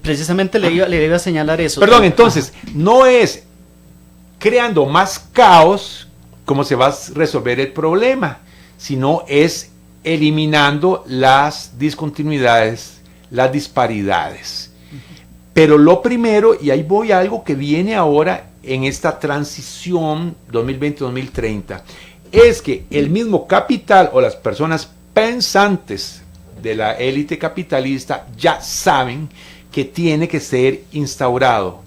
Precisamente le iba a señalar eso. Perdón, entonces, no es creando más caos como se va a resolver el problema, sino es eliminando las discontinuidades, las disparidades. Pero lo primero, y ahí voy a algo que viene ahora en esta transición 2020-2030, es que el mismo capital o las personas pensantes de la élite capitalista ya saben que tiene que ser instaurados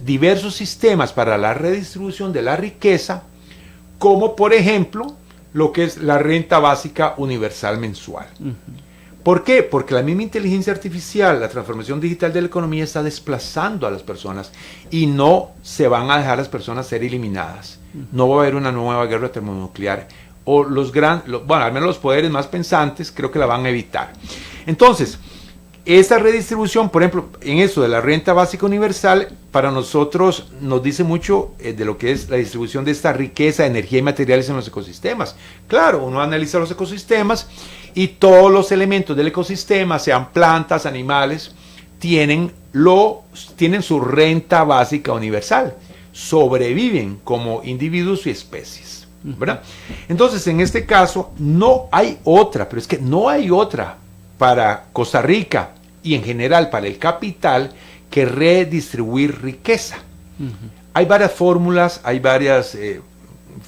diversos sistemas para la redistribución de la riqueza, como por ejemplo lo que es la renta básica universal mensual. ¿Por qué? Porque la misma inteligencia artificial, la transformación digital de la economía está desplazando a las personas y no se van a dejar las personas ser eliminadas. No va a haber una nueva guerra termonuclear. O bueno, al menos los poderes más pensantes creo que la van a evitar. Entonces, esta redistribución, por ejemplo, en eso de la renta básica universal, para nosotros nos dice mucho de lo que es la distribución de esta riqueza, energía y materiales en los ecosistemas. Claro, uno analiza los ecosistemas y todos los elementos del ecosistema, sean plantas, animales, tienen su renta básica universal. Sobreviven como individuos y especies, ¿verdad? Entonces, en este caso, no hay otra, pero es que no hay otra para Costa Rica y en general para el capital que redistribuir riqueza. Hay varias fórmulas,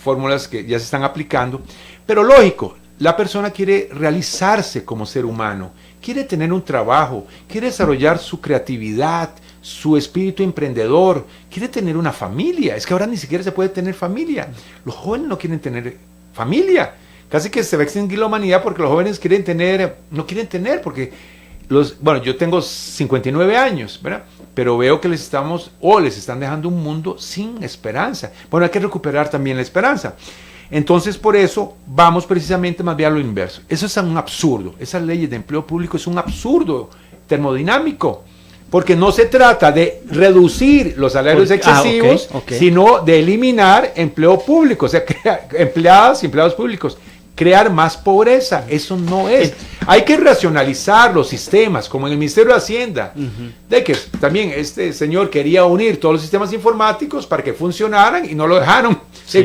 fórmulas que ya se están aplicando, pero lógico, la persona quiere realizarse como ser humano, quiere tener un trabajo, quiere desarrollar su creatividad, su espíritu emprendedor, quiere tener una familia. Es que ahora ni siquiera se puede tener familia. Los jóvenes no quieren tener familia. Casi que se va a extinguir la humanidad porque los jóvenes no quieren tener, porque bueno, yo tengo 59 años, ¿verdad? Pero veo que les están dejando un mundo sin esperanza. Bueno, hay que recuperar también la esperanza. Entonces, por eso, vamos precisamente más bien a lo inverso. Eso es un absurdo. Esas leyes de empleo público es un absurdo termodinámico. Porque no se trata de reducir los salarios excesivos, sino de eliminar empleo público, o sea, empleados y empleados públicos. Crear más pobreza, eso no es. Hay que racionalizar los sistemas, como en el Ministerio de Hacienda, de que también este señor quería unir todos los sistemas informáticos para que funcionaran y no lo dejaron,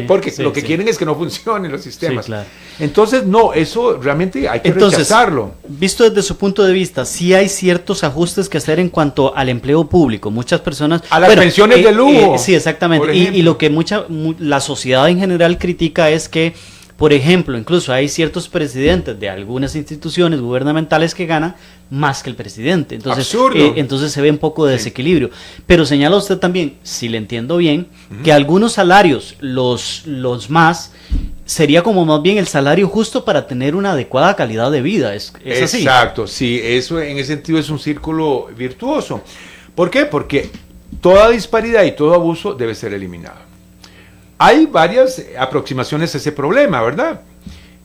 porque lo que quieren es que no funcionen los sistemas. Claro. Entonces, no, eso realmente hay que rechazarlo. Visto desde su punto de vista, sí hay ciertos ajustes que hacer en cuanto al empleo público. Muchas personas... A las pensiones de lujo. Sí, exactamente. Y lo que la sociedad en general critica es que Por ejemplo, incluso hay ciertos presidentes de algunas instituciones gubernamentales que ganan más que el presidente. Entonces, entonces se ve un poco de desequilibrio. Pero señala usted también, si le entiendo bien, que algunos salarios, los más, sería como más bien el salario justo para tener una adecuada calidad de vida. ¿Es así? Exacto, sí, eso en ese sentido es un círculo virtuoso. ¿Por qué? Porque toda disparidad y todo abuso debe ser eliminado. Hay varias aproximaciones a ese problema, ¿verdad?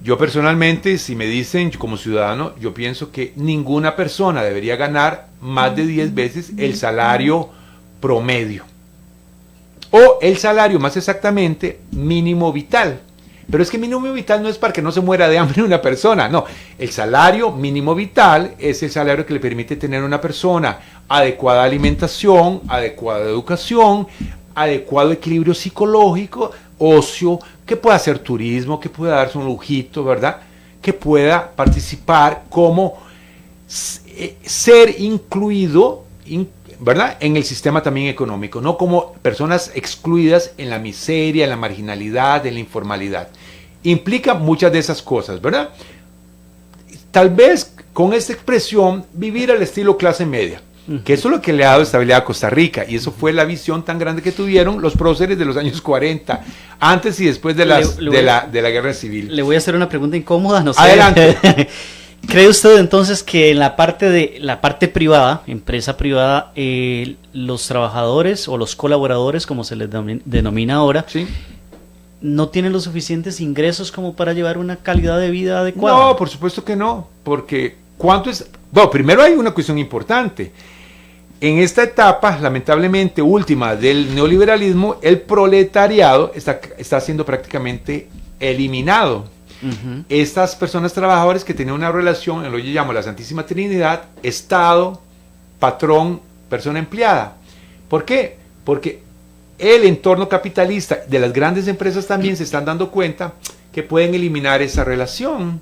Yo personalmente, si me dicen como ciudadano, yo pienso que ninguna persona debería ganar más de 10 veces el salario promedio. O el salario, más exactamente, mínimo vital. Pero es que mínimo vital no es para que no se muera de hambre una persona, no. El salario mínimo vital es el salario que le permite tener a una persona adecuada alimentación, adecuada educación, adecuado equilibrio psicológico, ocio, que pueda hacer turismo, que pueda darse un lujito, ¿verdad? Que pueda participar como ser incluido, ¿verdad? En el sistema también económico, no como personas excluidas en la miseria, en la marginalidad, en la informalidad. Implica muchas de esas cosas, ¿verdad? Tal vez con esta expresión vivir al estilo clase media, que eso es lo que le ha dado estabilidad a Costa Rica, y eso fue la visión tan grande que tuvieron los próceres de los años 40, antes y después de la guerra civil. Le voy a hacer una pregunta incómoda, no sé. Adelante. ¿Cree usted entonces que en la parte privada, empresa privada, los trabajadores o los colaboradores, como se les denomina ahora, ¿sí?, no tienen los suficientes ingresos como para llevar una calidad de vida adecuada? No, por supuesto que no, porque ¿cuánto es? Bueno, primero hay una cuestión importante. En esta etapa, lamentablemente última del neoliberalismo, el proletariado está siendo prácticamente eliminado. Uh-huh. Estas personas trabajadoras que tenían una relación, en lo que yo llamo la Santísima Trinidad, Estado, patrón, persona empleada. ¿Por qué? Porque el entorno capitalista de las grandes empresas también se están dando cuenta que pueden eliminar esa relación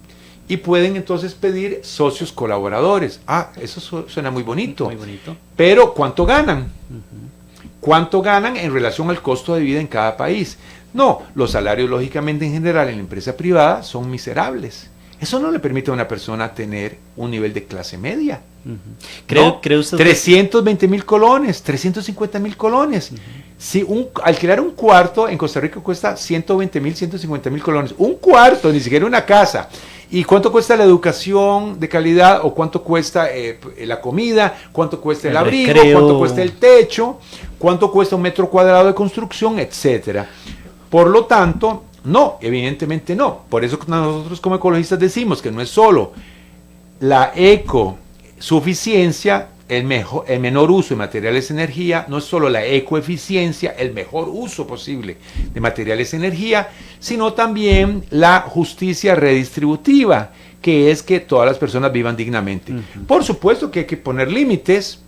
y pueden entonces pedir socios colaboradores. Ah, eso suena muy bonito. Muy bonito. Pero ¿cuánto ganan? Uh-huh. ¿Cuánto ganan en relación al costo de vida en cada país? No, los salarios lógicamente en general en la empresa privada son miserables. Eso no le permite a una persona tener un nivel de clase media. Uh-huh. ¿Cree usted 320,000 colones, 350,000 colones. Uh-huh. Si alquilar un cuarto en Costa Rica cuesta 120,000, 150,000 colones. Un cuarto, ni siquiera una casa. ¿Y cuánto cuesta la educación de calidad? ¿O cuánto cuesta la comida? ¿Cuánto cuesta el abrigo? Recreo. ¿Cuánto cuesta el techo? ¿Cuánto cuesta un metro cuadrado de construcción? Etcétera. Por lo tanto, no, evidentemente no. Por eso nosotros como ecologistas decimos que no es solo la ecosuficiencia, el menor uso de materiales de energía, no es solo la ecoeficiencia, el mejor uso posible de materiales de energía, sino también la justicia redistributiva, que es que todas las personas vivan dignamente. Uh-huh. Por supuesto que hay que poner límites,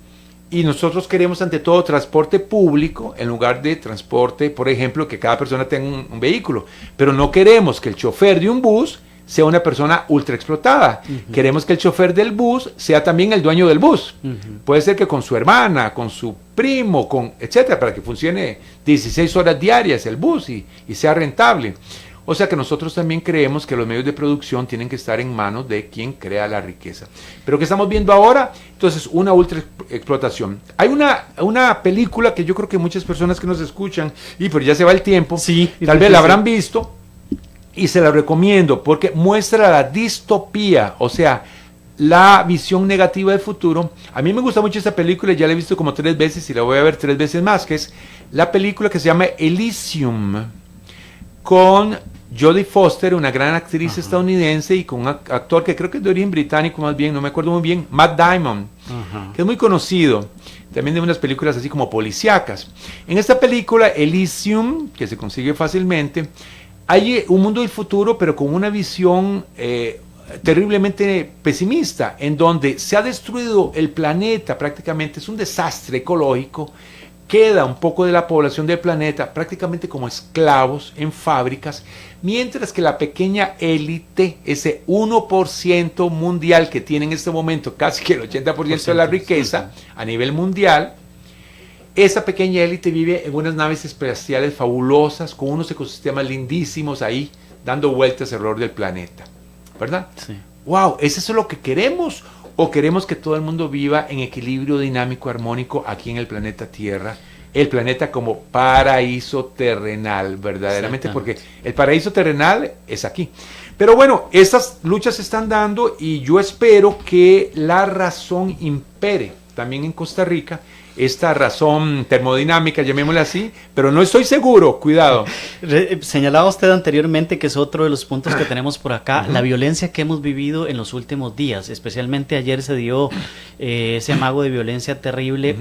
y nosotros queremos ante todo transporte público en lugar de transporte, por ejemplo, que cada persona tenga un vehículo, pero no queremos que el chofer de un bus sea una persona ultra explotada. Uh-huh. Queremos que el chofer del bus sea también el dueño del bus. Uh-huh. Puede ser que con su hermana, con su primo, etcétera, para que funcione 16 horas diarias el bus y sea rentable. O sea que nosotros también creemos que los medios de producción tienen que estar en manos de quien crea la riqueza. Pero ¿qué estamos viendo ahora? Entonces, una ultra explotación. Hay una película que yo creo que muchas personas que nos escuchan, pero ya se va el tiempo, sí, tal vez la habrán visto, y se la recomiendo porque muestra la distopía, o sea, la visión negativa del futuro. A mí me gusta mucho esta película, ya la he visto como 3 veces y la voy a ver 3 veces más, que es la película que se llama Elysium, con Jodie Foster, una gran actriz uh-huh. estadounidense, y con un actor que creo que es de origen británico más bien, no me acuerdo muy bien, Matt Damon, uh-huh. que es muy conocido, también de unas películas así como policíacas. En esta película, Elysium, que se consigue fácilmente, hay un mundo del futuro, pero con una visión terriblemente pesimista, en donde se ha destruido el planeta prácticamente, es un desastre ecológico. Queda un poco de la población del planeta prácticamente como esclavos en fábricas, mientras que la pequeña élite, ese 1% mundial que tiene en este momento casi que el 80% de la riqueza a nivel mundial, esa pequeña élite vive en unas naves espaciales fabulosas, con unos ecosistemas lindísimos ahí, dando vueltas alrededor del planeta, ¿verdad? Sí. Wow, ¿es eso lo que queremos? ¿O queremos que todo el mundo viva en equilibrio dinámico, armónico aquí en el planeta Tierra? El planeta como paraíso terrenal, verdaderamente, porque el paraíso terrenal es aquí. Pero bueno, estas luchas se están dando y yo espero que la razón impere también en Costa Rica, esta razón termodinámica, llamémosla así, pero no estoy seguro, cuidado. Señalaba usted anteriormente que es otro de los puntos que tenemos por acá, la violencia que hemos vivido en los últimos días, especialmente ayer se dio ese amago de violencia terrible.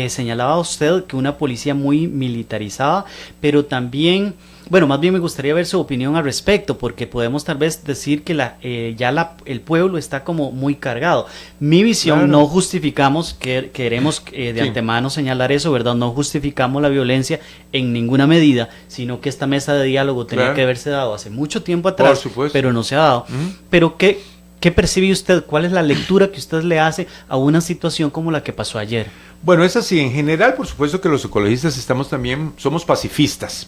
Señalaba usted que una policía muy militarizada, pero también... Bueno, más bien me gustaría ver su opinión al respecto, porque podemos tal vez decir que el pueblo está como muy cargado. Mi visión, claro, no justificamos, queremos de antemano señalar eso, ¿verdad? No justificamos la violencia en ninguna medida, sino que esta mesa de diálogo tenía que haberse dado hace mucho tiempo atrás, pero no se ha dado. Pero ¿qué percibe usted? ¿Cuál es la lectura que usted le hace a una situación como la que pasó ayer? Bueno, es así. En general, por supuesto que los ecologistas somos pacifistas.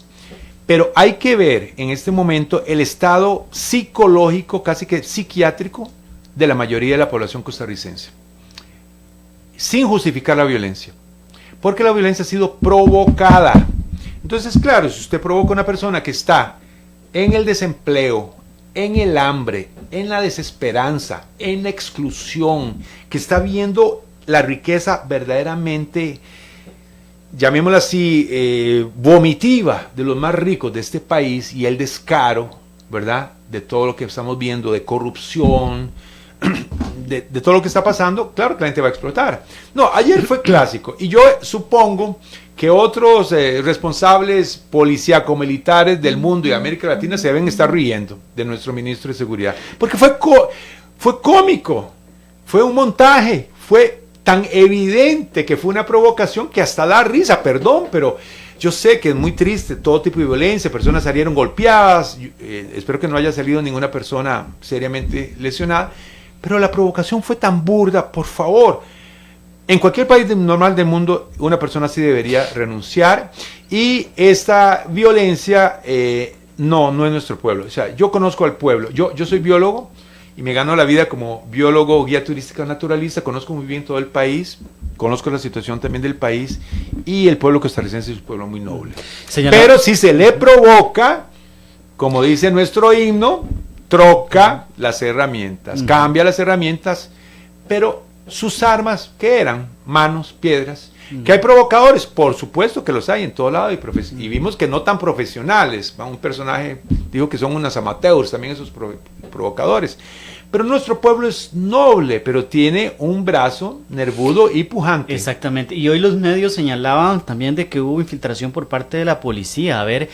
Pero hay que ver en este momento el estado psicológico, casi que psiquiátrico, de la mayoría de la población costarricense. Sin justificar la violencia. Porque la violencia ha sido provocada. Entonces, claro, si usted provoca a una persona que está en el desempleo, en el hambre, en la desesperanza, en la exclusión, que está viendo la riqueza verdaderamente... llamémosla así, vomitiva de los más ricos de este país y el descaro, ¿verdad? De todo lo que estamos viendo, de corrupción, de todo lo que está pasando, claro que la gente va a explotar. No, ayer fue clásico y yo supongo que otros responsables policíaco-militares del mundo y de América Latina se deben estar riendo de nuestro ministro de Seguridad, porque fue cómico, fue un montaje, fue tan evidente que fue una provocación que hasta da risa, perdón, pero yo sé que es muy triste todo tipo de violencia, personas salieron golpeadas, espero que no haya salido ninguna persona seriamente lesionada, pero la provocación fue tan burda, por favor. En cualquier país normal del mundo, una persona así debería renunciar, y esta violencia no es nuestro pueblo. O sea, yo conozco al pueblo, yo soy biólogo, y me gano la vida como biólogo, guía turística naturalista, conozco muy bien todo el país, conozco la situación también del país, y el pueblo costarricense es un pueblo muy noble. Pero si se le provoca, como dice nuestro himno, troca las herramientas, cambia las herramientas, pero sus armas, ¿qué eran? Manos, piedras. ¿Que hay provocadores? Por supuesto que los hay en todo lado, y vimos que no tan profesionales. Un personaje dijo que son unas amateurs también esos provocadores. Pero nuestro pueblo es noble, pero tiene un brazo nervudo y pujante. Exactamente, y hoy los medios señalaban también de que hubo infiltración por parte de la policía. A ver,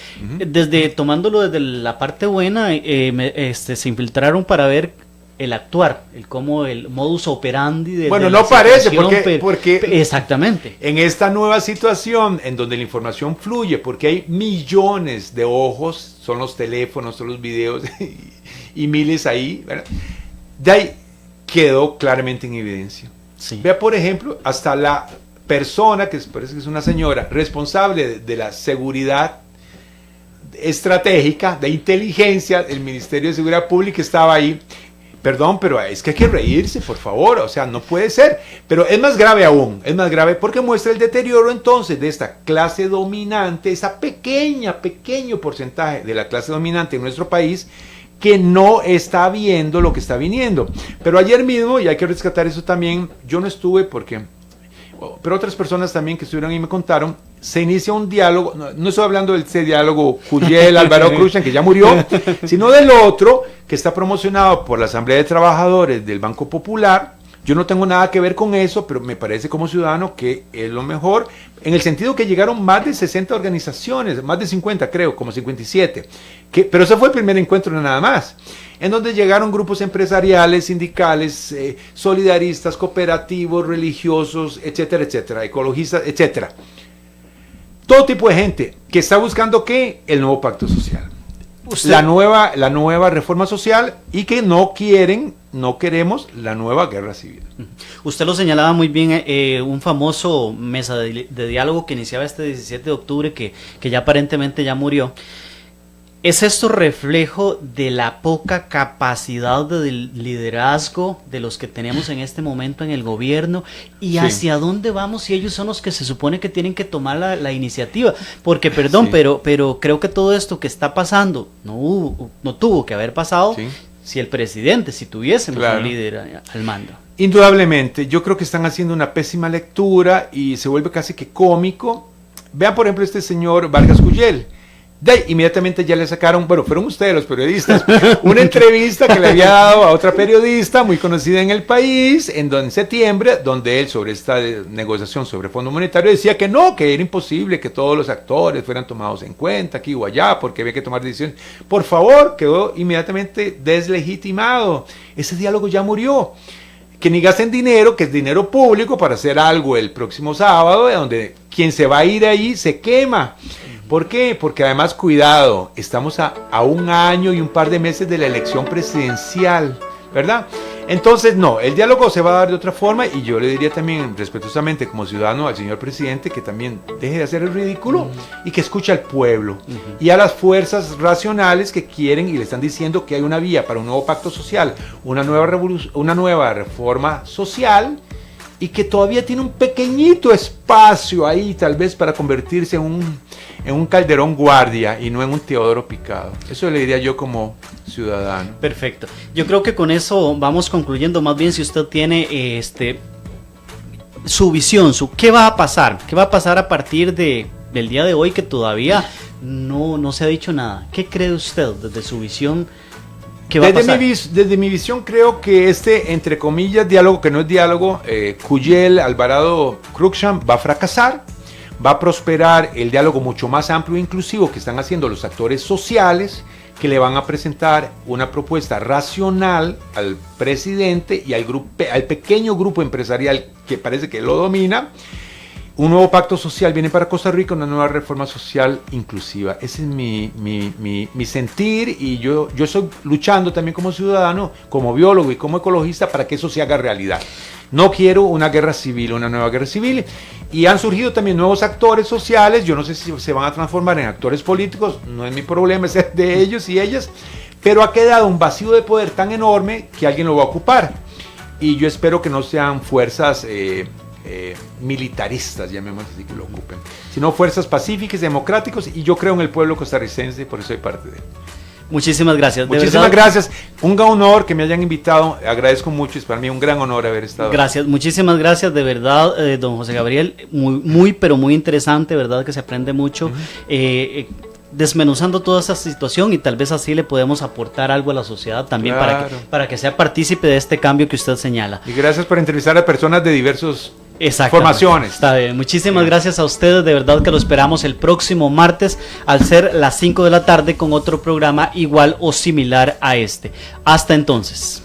tomándolo desde la parte buena, se infiltraron para ver el actuar, el modus operandi de bueno, no parece, porque exactamente. En esta nueva situación, en donde la información fluye, porque hay millones de ojos, son los teléfonos, son los videos, y miles ahí, ¿verdad? De ahí quedó claramente en evidencia. Sí. Vea, por ejemplo, hasta la persona, que parece que es una señora, responsable de la seguridad estratégica, de inteligencia, el Ministerio de Seguridad Pública, estaba ahí. Perdón, pero es que hay que reírse, por favor, o sea, no puede ser. Pero es más grave aún, es más grave porque muestra el deterioro entonces de esta clase dominante, esa pequeño porcentaje de la clase dominante en nuestro país que no está viendo lo que está viniendo. Pero ayer mismo, y hay que rescatar eso también, yo no estuve pero otras personas también que estuvieron ahí me contaron, se inicia un diálogo, no estoy hablando de ese diálogo Cuyel, Álvaro Cruz, que ya murió, sino del otro que está promocionado por la Asamblea de Trabajadores del Banco Popular. Yo no tengo nada que ver con eso, pero me parece como ciudadano que es lo mejor, en el sentido que llegaron más de 60 organizaciones, más de 50 creo, como 57, pero ese fue el primer encuentro nada más, en donde llegaron grupos empresariales, sindicales, solidaristas, cooperativos, religiosos, etcétera, etcétera, ecologistas, etcétera. Todo tipo de gente que está buscando ¿qué? El nuevo pacto social. La nueva reforma social, y que no queremos la nueva guerra civil. Usted lo señalaba muy bien, un famoso mesa de diálogo que iniciaba este 17 de octubre, que ya aparentemente ya murió. ¿Es esto reflejo de la poca capacidad de liderazgo de los que tenemos en este momento en el gobierno? ¿Y hacia dónde vamos si ellos son los que se supone que tienen que tomar la iniciativa? Porque, perdón, pero creo que todo esto que está pasando no tuvo que haber pasado si el presidente, si tuviésemos un líder al mando. Indudablemente, yo creo que están haciendo una pésima lectura y se vuelve casi que cómico. Vean, por ejemplo, este señor Vargas Cuyel. Inmediatamente ya le sacaron, bueno, fueron ustedes los periodistas, una entrevista que le había dado a otra periodista muy conocida en el país, en septiembre, donde él sobre esta negociación sobre Fondo Monetario decía que no, que era imposible que todos los actores fueran tomados en cuenta aquí o allá, porque había que tomar decisiones. Por favor, quedó inmediatamente deslegitimado. Ese diálogo ya murió. Que ni gasten dinero, que es dinero público, para hacer algo el próximo sábado, donde quien se va a ir ahí se quema. ¿Por qué? Porque además, cuidado, estamos a un año y un par de meses de la elección presidencial, ¿verdad? Entonces, no, el diálogo se va a dar de otra forma y yo le diría también respetuosamente como ciudadano al señor presidente que también deje de hacer el ridículo y que escuche al pueblo y a las fuerzas racionales que quieren y le están diciendo que hay una vía para un nuevo pacto social, una nueva reforma social, y que todavía tiene un pequeñito espacio ahí tal vez para convertirse en un Calderón Guardia y no en un Teodoro Picado. Eso le diría yo como ciudadano. Perfecto. Yo creo que con eso vamos concluyendo. Más bien, si usted tiene su visión, ¿qué va a pasar? ¿Qué va a pasar a partir del día de hoy que todavía no se ha dicho nada? ¿Qué cree usted desde su visión? Desde mi visión creo que entre comillas, diálogo que no es diálogo, Cuyel, Alvarado, Cruikshank va a fracasar, va a prosperar el diálogo mucho más amplio e inclusivo que están haciendo los actores sociales, que le van a presentar una propuesta racional al presidente y al pequeño grupo empresarial que parece que lo domina. Un nuevo pacto social viene para Costa Rica, una nueva reforma social inclusiva. Ese es mi sentir y yo estoy luchando también como ciudadano, como biólogo y como ecologista para que eso se haga realidad. No quiero una guerra civil, una nueva guerra civil. Y han surgido también nuevos actores sociales. Yo no sé si se van a transformar en actores políticos, no es mi problema, es de ellos y ellas. Pero ha quedado un vacío de poder tan enorme que alguien lo va a ocupar. Y yo espero que no sean fuerzas militaristas, llamémoslo así, que lo ocupen, sino fuerzas pacíficas, democráticas, y yo creo en el pueblo costarricense, por eso soy parte de él. Muchísimas gracias. Muchísimas gracias. Un gran honor que me hayan invitado. Agradezco mucho. Es para mí un gran honor haber estado. Gracias. Muchísimas gracias. De verdad, don José Gabriel. Muy, pero muy interesante. ¿Verdad? Que se aprende mucho. Desmenuzando toda esa situación y tal vez así le podemos aportar algo a la sociedad también para que sea partícipe de este cambio que usted señala. Y gracias por entrevistar a personas de diversos formaciones. Está bien. Muchísimas gracias a ustedes, de verdad que lo esperamos el próximo martes al ser las 5 de la tarde con otro programa igual o similar a este. Hasta entonces.